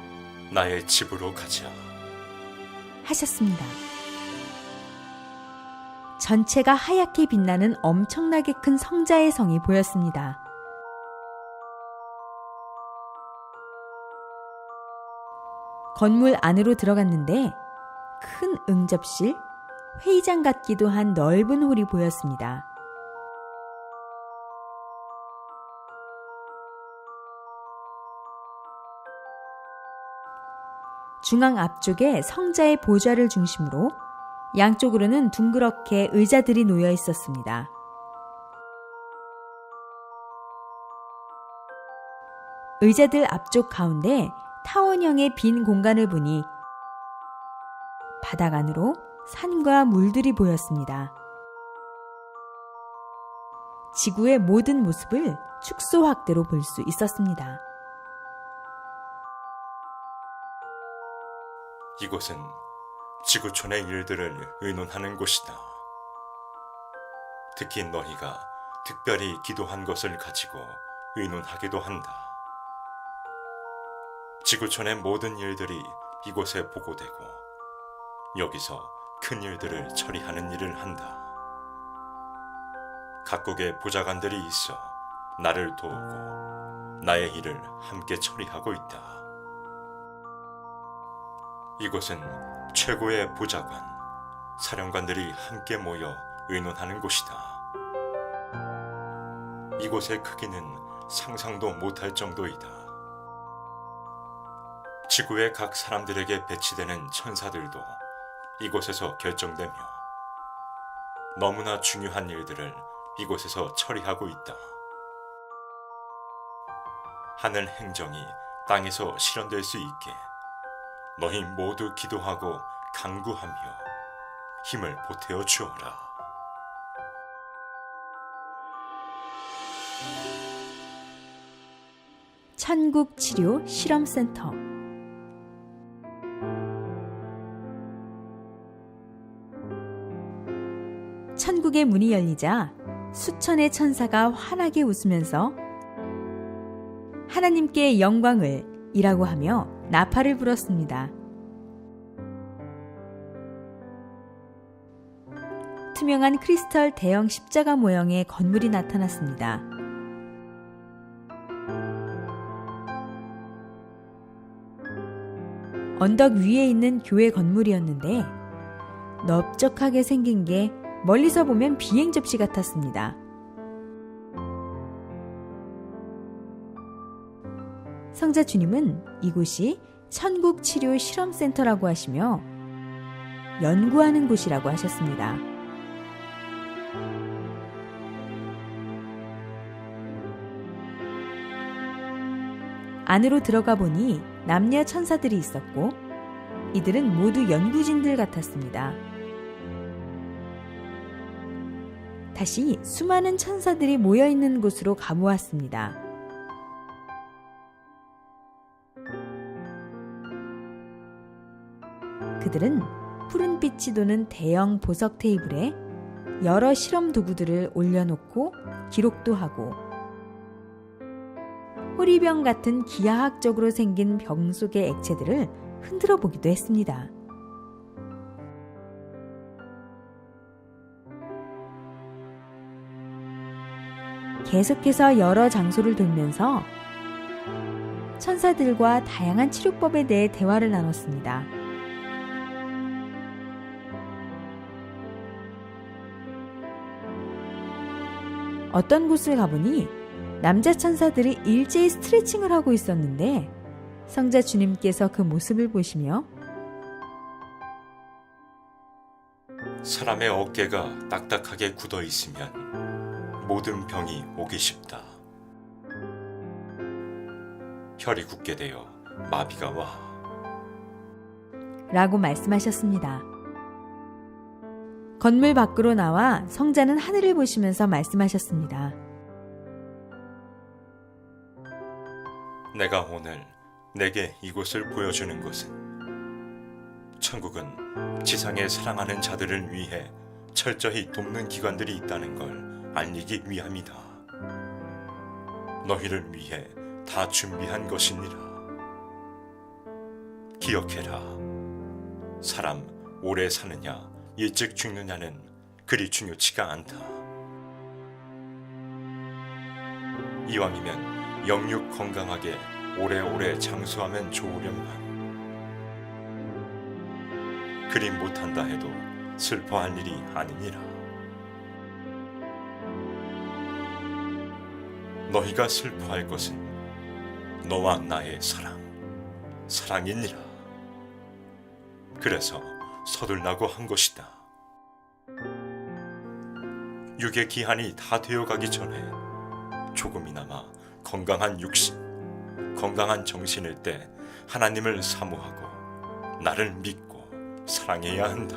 나의 집으로 가자. 하셨습니다. 전체가 하얗게 빛나는 엄청나게 큰 성자의 성이 보였습니다. 건물 안으로 들어갔는데 큰 응접실, 회의장 같기도 한 넓은 홀이 보였습니다. 중앙 앞쪽에 성자의 보좌를 중심으로 양쪽으로는 둥그렇게 의자들이 놓여 있었습니다. 의자들 앞쪽 가운데 타원형의 빈 공간을 보니 바닥 안으로 산과 물들이 보였습니다. 지구의 모든 모습을 축소 확대로 볼 수 있었습니다. 이곳은 지구촌의 일들을 의논하는 곳이다. 특히 너희가 특별히 기도한 것을 가지고 의논하기도 한다. 지구촌의 모든 일들이 이곳에 보고되고 여기서 큰 일들을 처리하는 일을 한다. 각국의 보좌관들이 있어 나를 도우고 나의 일을 함께 처리하고 있다. 이곳은 최고의 보좌관, 사령관들이 함께 모여 의논하는 곳이다. 이곳의 크기는 상상도 못할 정도이다. 지구의 각 사람들에게 배치되는 천사들도 이곳에서 결정되며 너무나 중요한 일들을 이곳에서 처리하고 있다. 하늘 행정이 땅에서 실현될 수 있게 너희 모두 기도하고 간구하며 힘을 보태어 주어라. 천국 치료 실험센터. 천국의 문이 열리자 수천의 천사가 환하게 웃으면서 하나님께 영광을 이라고 하며 나팔을 불었습니다. 투명한 크리스털 대형 십자가 모형의 건물이 나타났습니다. 언덕 위에 있는 교회 건물이었는데 넓적하게 생긴 게 멀리서 보면 비행 접시 같았습니다. 성자 주님은 이곳이 천국 치료 실험센터라고 하시며 연구하는 곳이라고 하셨습니다. 안으로 들어가 보니 남녀 천사들이 있었고 이들은 모두 연구진들 같았습니다. 다시 수많은 천사들이 모여있는 곳으로 가보았습니다. 그들은 푸른빛이 도는 대형 보석 테이블에 여러 실험 도구들을 올려놓고 기록도 하고 호리병 같은 기하학적으로 생긴 병 속의 액체들을 흔들어 보기도 했습니다. 계속해서 여러 장소를 돌면서 천사들과 다양한 치료법에 대해 대화를 나눴습니다. 어떤 곳을 가보니 남자 천사들이 일제히 스트레칭을 하고 있었는데 성자 주님께서 그 모습을 보시며 사람의 어깨가 딱딱하게 굳어 있으면 모든 병이 오기 쉽다. 혈이 굳게 되어 마비가 와. 라고 말씀하셨습니다. 건물 밖으로 나와 성자는 하늘을 보시면서 말씀하셨습니다. 내가 오늘 내게 이곳을 보여주는 것은 천국은 지상에 사랑하는 자들을 위해 철저히 돕는 기관들이 있다는 걸 알리기 위함이다. 너희를 위해 다 준비한 것이니라. 기억해라. 사람 오래 사느냐 일찍 죽느냐는 그리 중요치가 않다. 이왕이면 영육 건강하게 오래오래 장수하면 좋으련만 그리 못한다 해도 슬퍼할 일이 아니니라. 너희가 슬퍼할 것은 너와 나의 사랑이니라. 그래서 서둘라고 한 것이다. 육의 기한이 다 되어가기 전에 조금이나마 건강한 육신, 건강한 정신일 때 하나님을 사모하고 나를 믿고 사랑해야 한다.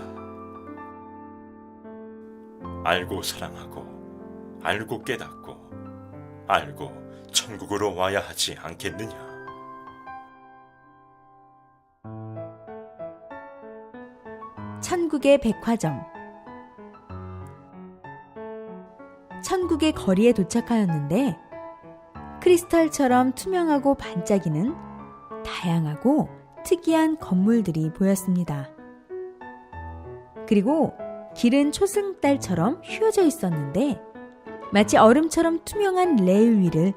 알고 사랑하고 알고 깨닫고 알고 천국으로 와야 하지 않겠느냐. 천국의 백화점. 천국의 거리에 도착하였는데 크리스털처럼 투명하고 반짝이는 다양하고 특이한 건물들이 보였습니다. 그리고 길은 초승달처럼 휘어져 있었는데 마치 얼음처럼 투명한 레일 위를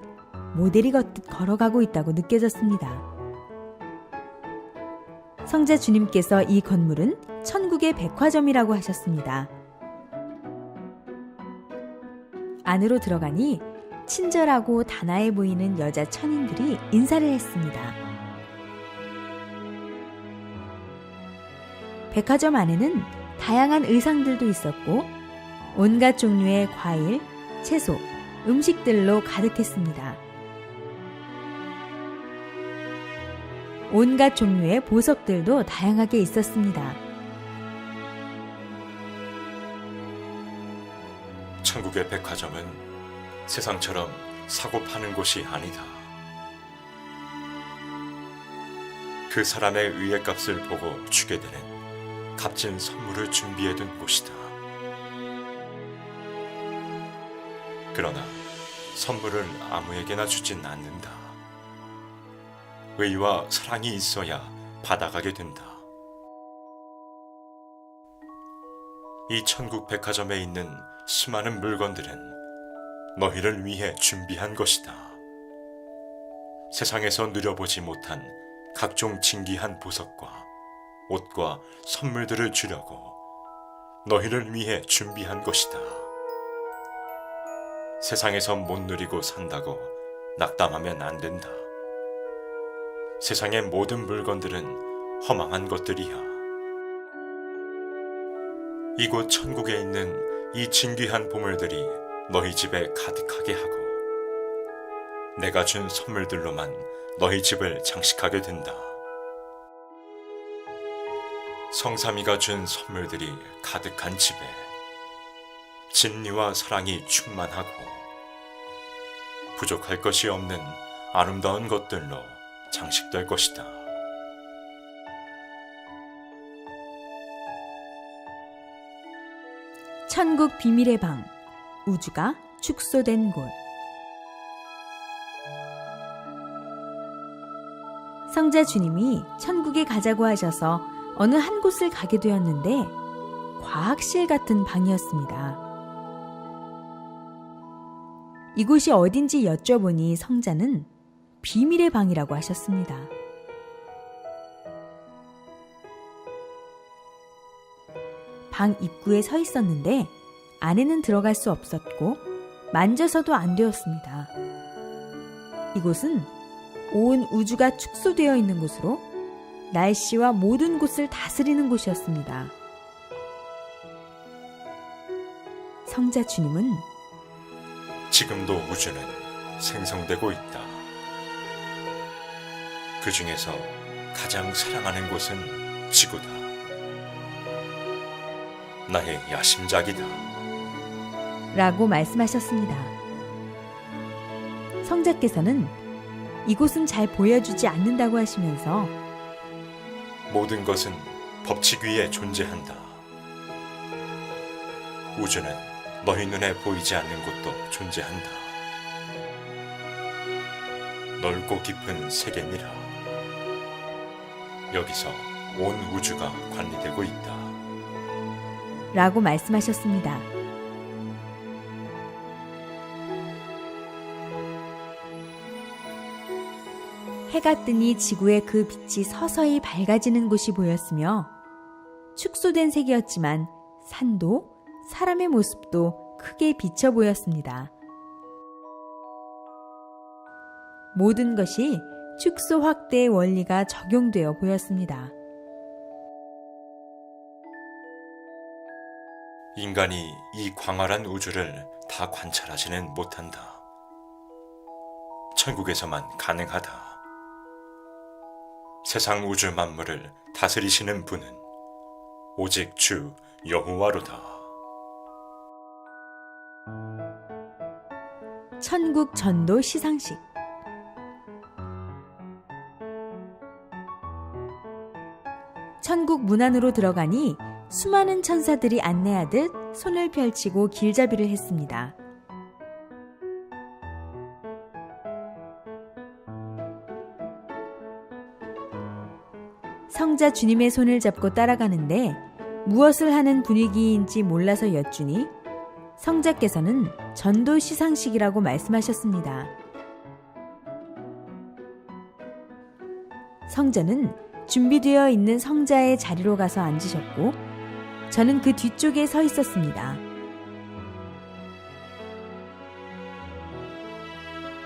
모델이 걷듯 걸어가고 있다고 느껴졌습니다. 성자 주님께서 이 건물은 천국의 백화점이라고 하셨습니다. 안으로 들어가니 친절하고 단아해 보이는 여자 천인들이 인사를 했습니다. 백화점 안에는 다양한 의상들도 있었고 온갖 종류의 과일, 채소, 음식들로 가득했습니다. 온갖 종류의 보석들도 다양하게 있었습니다. 천국의 백화점은 세상처럼 사고 파는 곳이 아니다. 그 사람의 의의 값을 보고 주게 되는 값진 선물을 준비해둔 곳이다. 그러나 선물을 아무에게나 주진 않는다. 의와 사랑이 있어야 받아가게 된다. 이 천국 백화점에 있는 수많은 물건들은 너희를 위해 준비한 것이다. 세상에서 누려보지 못한 각종 진귀한 보석과 옷과 선물들을 주려고 너희를 위해 준비한 것이다. 세상에서 못 누리고 산다고 낙담하면 안 된다. 세상의 모든 물건들은 허망한 것들이야. 이곳 천국에 있는 이 진귀한 보물들이 너희 집에 가득하게 하고 내가 준 선물들로만 너희 집을 장식하게 된다. 성삼이가 준 선물들이 가득한 집에 진리와 사랑이 충만하고 부족할 것이 없는 아름다운 것들로 장식될 것이다. 천국 비밀의 방, 우주가 축소된 곳. 성자 주님이 천국에 가자고 하셔서 어느 한 곳을 가게 되었는데 과학실 같은 방이었습니다. 이곳이 어딘지 여쭤보니 성자는 비밀의 방이라고 하셨습니다. 방 입구에 서 있었는데 안에는 들어갈 수 없었고 만져서도 안 되었습니다. 이곳은 온 우주가 축소되어 있는 곳으로 날씨와 모든 곳을 다스리는 곳이었습니다. 성자 주님은 지금도 우주는 생성되고 있다. 그 중에서 가장 사랑하는 곳은 지구다. 나의 야심작이다. 라고 말씀하셨습니다. 성자께서는 이곳은 잘 보여주지 않는다고 하시면서 모든 것은 법칙 위에 존재한다. 우주는 너희 눈에 보이지 않는 곳도 존재한다. 넓고 깊은 세계니라. 여기서 온 우주가 관리되고 있다. 라고 말씀하셨습니다. 해가 뜨니 지구의 그 빛이 서서히 밝아지는 곳이 보였으며 축소된 색이었지만 산도 사람의 모습도 크게 비쳐 보였습니다. 모든 것이 축소 확대의 원리가 적용되어 보였습니다. 인간이 이 광활한 우주를 다 관찰하지는 못한다. 천국에서만 가능하다. 세상 우주 만물을 다스리시는 분은 오직 주 여호와로다. 천국 전도 시상식. 천국 문 안으로 들어가니 수많은 천사들이 안내하듯 손을 펼치고 길잡이를 했습니다. 성자 주님의 손을 잡고 따라가는데 무엇을 하는 분위기인지 몰라서 여쭈니 성자께서는 전도 시상식이라고 말씀하셨습니다. 성자는 준비되어 있는 성자의 자리로 가서 앉으셨고 저는 그 뒤쪽에 서 있었습니다.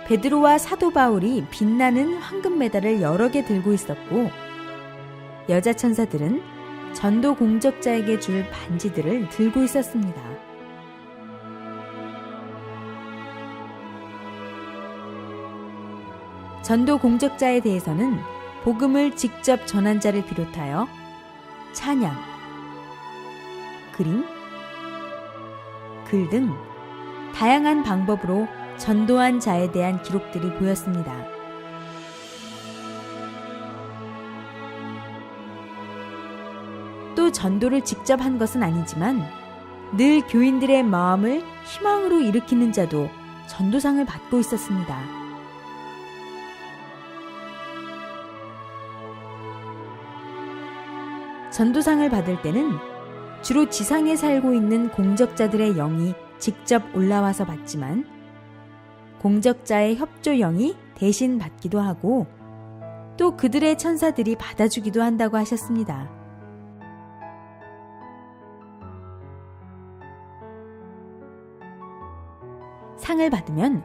베드로와 사도 바울이 빛나는 황금 메달을 여러 개 들고 있었고 여자 천사들은 전도 공적자에게 줄 반지들을 들고 있었습니다. 전도 공적자에 대해서는 복음을 직접 전한 자를 비롯하여 찬양, 그림, 글 등 다양한 방법으로 전도한 자에 대한 기록들이 보였습니다. 또 전도를 직접 한 것은 아니지만 늘 교인들의 마음을 희망으로 일으키는 자도 전도상을 받고 있었습니다. 전도상을 받을 때는 주로 지상에 살고 있는 공적자들의 영이 직접 올라와서 받지만 공적자의 협조 영이 대신 받기도 하고 또 그들의 천사들이 받아주기도 한다고 하셨습니다. 상을 받으면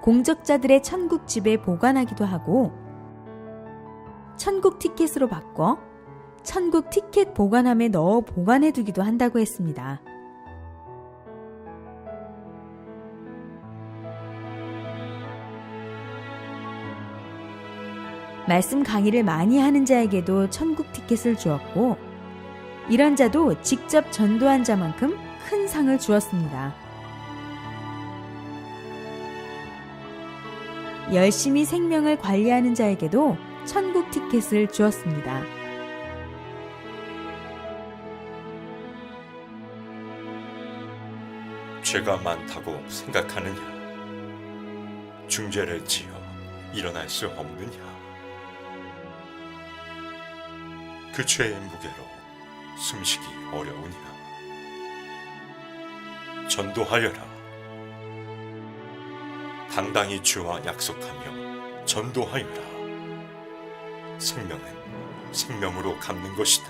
공적자들의 천국 집에 보관하기도 하고 천국 티켓으로 바꿔 천국 티켓 보관함에 넣어 보관해두기도 한다고 했습니다. 말씀 강의를 많이 하는 자에게도 천국 티켓을 주었고 이런 자도 직접 전도한 자만큼 큰 상을 주었습니다. 열심히 생명을 관리하는 자에게도 천국 티켓을 주었습니다. 죄가 많다고 생각하느냐? 중죄를 지어 일어날 수 없느냐? 그 죄의 무게로 숨쉬기 어려우냐? 전도하여라. 당당히 주와 약속하며 전도하여라. 생명은 생명으로 갚는 것이다.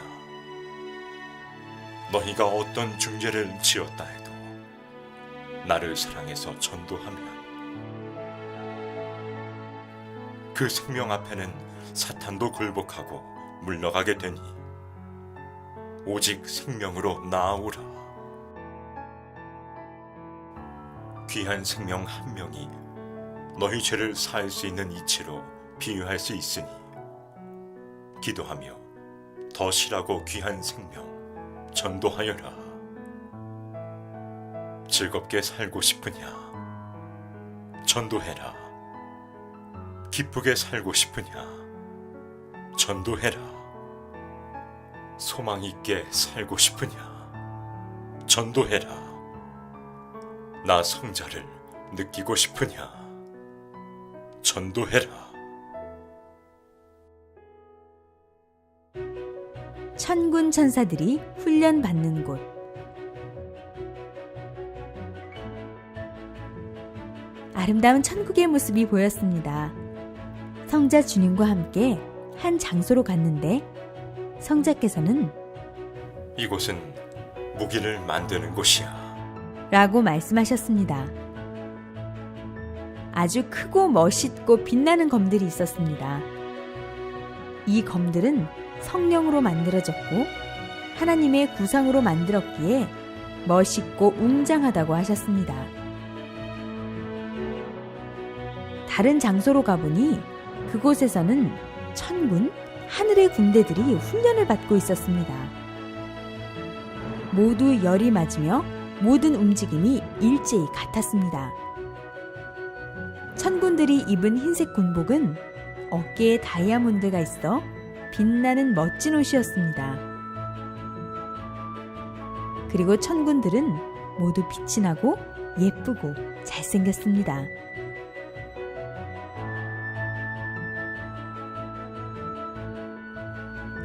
너희가 어떤 중죄를 지었다 해도 나를 사랑해서 전도하면 그 생명 앞에는 사탄도 굴복하고 물러가게 되니 오직 생명으로 나아오라. 귀한 생명 한 명이 너희 죄를 사할 수 있는 이치로 비유할 수 있으니 기도하며 더 실하고 귀한 생명 전도하여라. 즐겁게 살고 싶으냐? 전도해라. 기쁘게 살고 싶으냐? 전도해라. 소망 있게 살고 싶으냐? 전도해라. 나 성자를 느끼고 싶으냐? 전도해라. 천군 천사들이 훈련받는 곳. 아름다운 천국의 모습이 보였습니다. 성자 주님과 함께 한 장소로 갔는데 성자께서는 이곳은 무기를 만드는 곳이야. 라고 말씀하셨습니다. 아주 크고 멋있고 빛나는 검들이 있었습니다. 이 검들은 성령으로 만들어졌고 하나님의 구상으로 만들었기에 멋있고 웅장하다고 하셨습니다. 다른 장소로 가보니 그곳에서는 천군, 하늘의 군대들이 훈련을 받고 있었습니다. 모두 열이 맞으며 모든 움직임이 일제히 같았습니다. 천군들이 입은 흰색 군복은 어깨에 다이아몬드가 있어 빛나는 멋진 옷이었습니다. 그리고 천군들은 모두 빛이 나고 예쁘고 잘생겼습니다.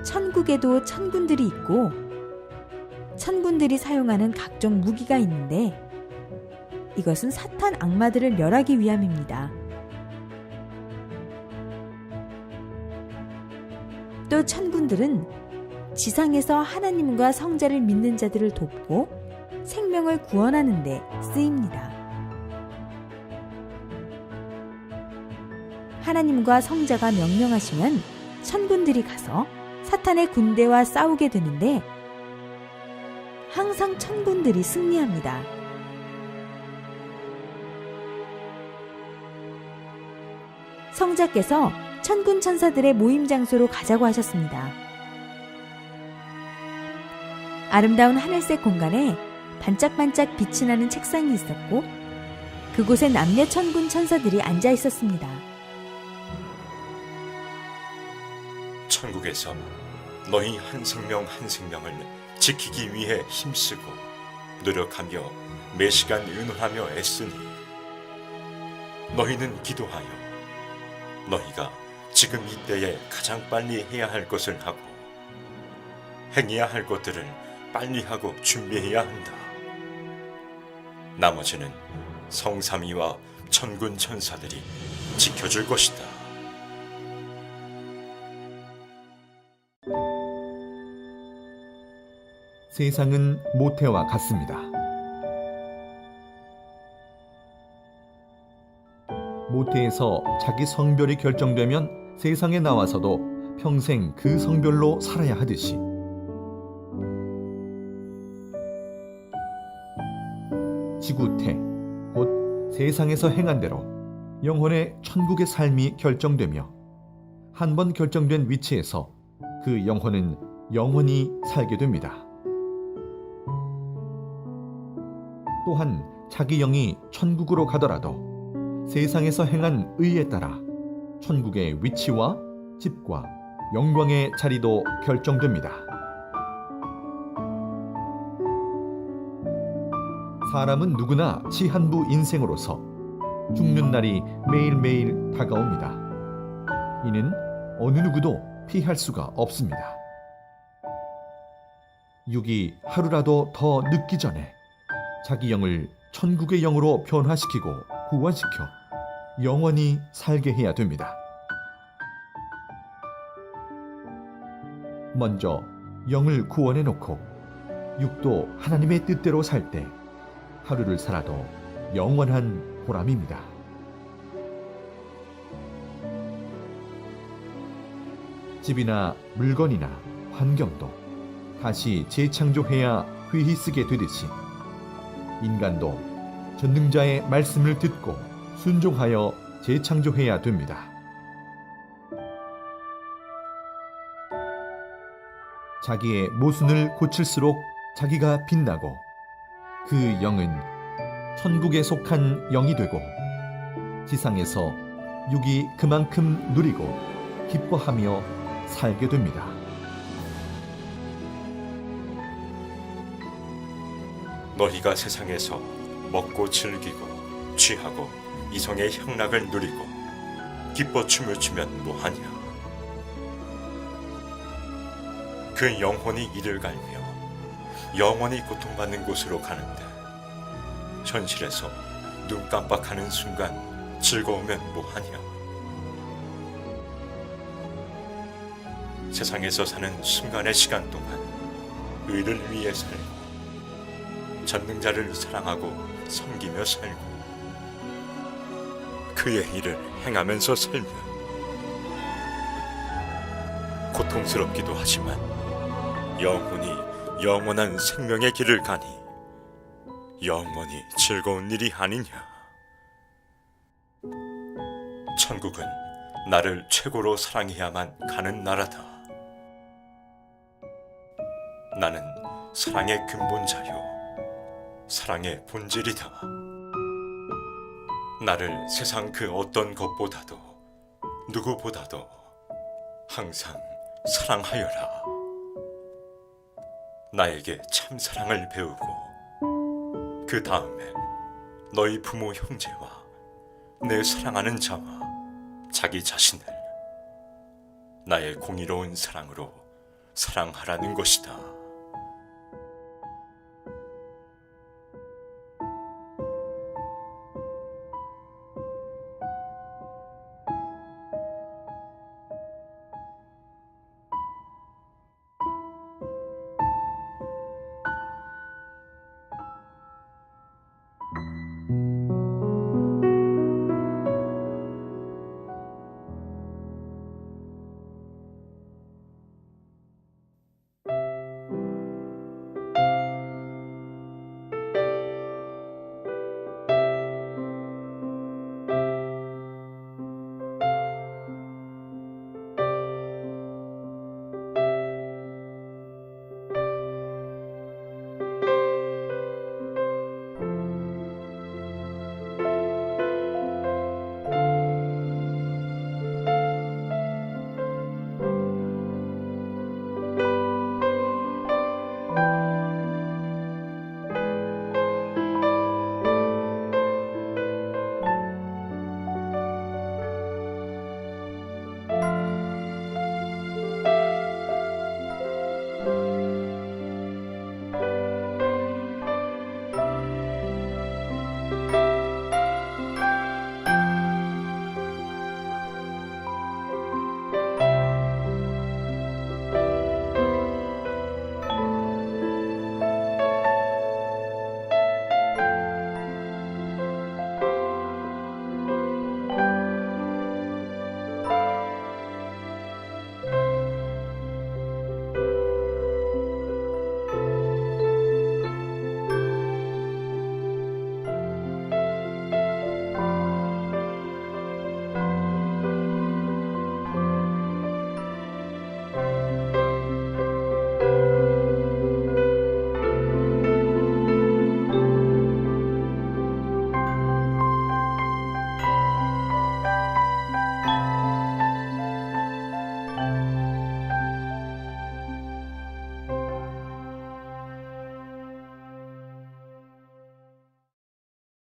천국에도 천군들이 있고 천군들이 사용하는 각종 무기가 있는데 이것은 사탄 악마들을 멸하기 위함입니다. 또 천군들은 지상에서 하나님과 성자를 믿는 자들을 돕고 생명을 구원하는 데 쓰입니다. 하나님과 성자가 명령하시면 천군들이 가서 사탄의 군대와 싸우게 되는데 항상 천군들이 승리합니다. 성자께서 천군 천사들의 모임 장소로 가자고 하셨습니다. 아름다운 하늘색 공간에 반짝반짝 빛이 나는 책상이 있었고 그곳에 남녀 천군 천사들이 앉아 있었습니다. 천국에서 너희 한 생명 한 생명을 지키기 위해 힘쓰고 노력하며 매시간 의논하며 애쓰니 너희는 기도하여 너희가 지금 이때에 가장 빨리 해야 할 것을 하고 행해야 할 것들을 빨리 하고 준비해야 한다. 나머지는 성삼위와 천군 천사들이 지켜줄 것이다. 세상은 모태와 같습니다. 모태에서 자기 성별이 결정되면 세상에 나와서도 평생 그 성별로 살아야 하듯이 지구태, 곧 세상에서 행한 대로 영혼의 천국의 삶이 결정되며 한 번 결정된 위치에서 그 영혼은 영원히 살게 됩니다. 또한 자기 영이 천국으로 가더라도 세상에서 행한 의에 따라 천국의 위치와 집과 영광의 자리도 결정됩니다. 사람은 누구나 시한부 인생으로서 죽는 날이 매일매일 다가옵니다. 이는 어느 누구도 피할 수가 없습니다. 육이 하루라도 더 늦기 전에 자기 영을 천국의 영으로 변화시키고 구원시켜 영원히 살게 해야 됩니다. 먼저 영을 구원해 놓고 육도 하나님의 뜻대로 살 때 하루를 살아도 영원한 보람입니다. 집이나 물건이나 환경도 다시 재창조해야 회히 쓰게 되듯이 인간도 전능자의 말씀을 듣고 순종하여 재창조해야 됩니다. 자기의 모순을 고칠수록 자기가 빛나고 그 영은 천국에 속한 영이 되고 지상에서 육이 그만큼 누리고 기뻐하며 살게 됩니다. 너희가 세상에서 먹고 즐기고 취하고 이성의 향락을 누리고 기뻐 춤을 추면 뭐하냐? 그 영혼이 이를 갈며 영원히 고통받는 곳으로 가는데 현실에서 눈 깜빡하는 순간 즐거우면 뭐하냐? 세상에서 사는 순간의 시간 동안 의를 위해 살고 전능자를 사랑하고 섬기며 살고 그의 일을 행하면서 살면 고통스럽기도 하지만 영혼이 영원한 생명의 길을 가니 영원히 즐거운 일이 아니냐. 천국은 나를 최고로 사랑해야만 가는 나라다. 나는 사랑의 근본자요 사랑의 본질이다. 나를 세상 그 어떤 것보다도 누구보다도 항상 사랑하여라. 나에게 참 사랑을 배우고 그 다음에 너희 부모 형제와 내 사랑하는 자와 자기 자신을 나의 공의로운 사랑으로 사랑하라는 것이다.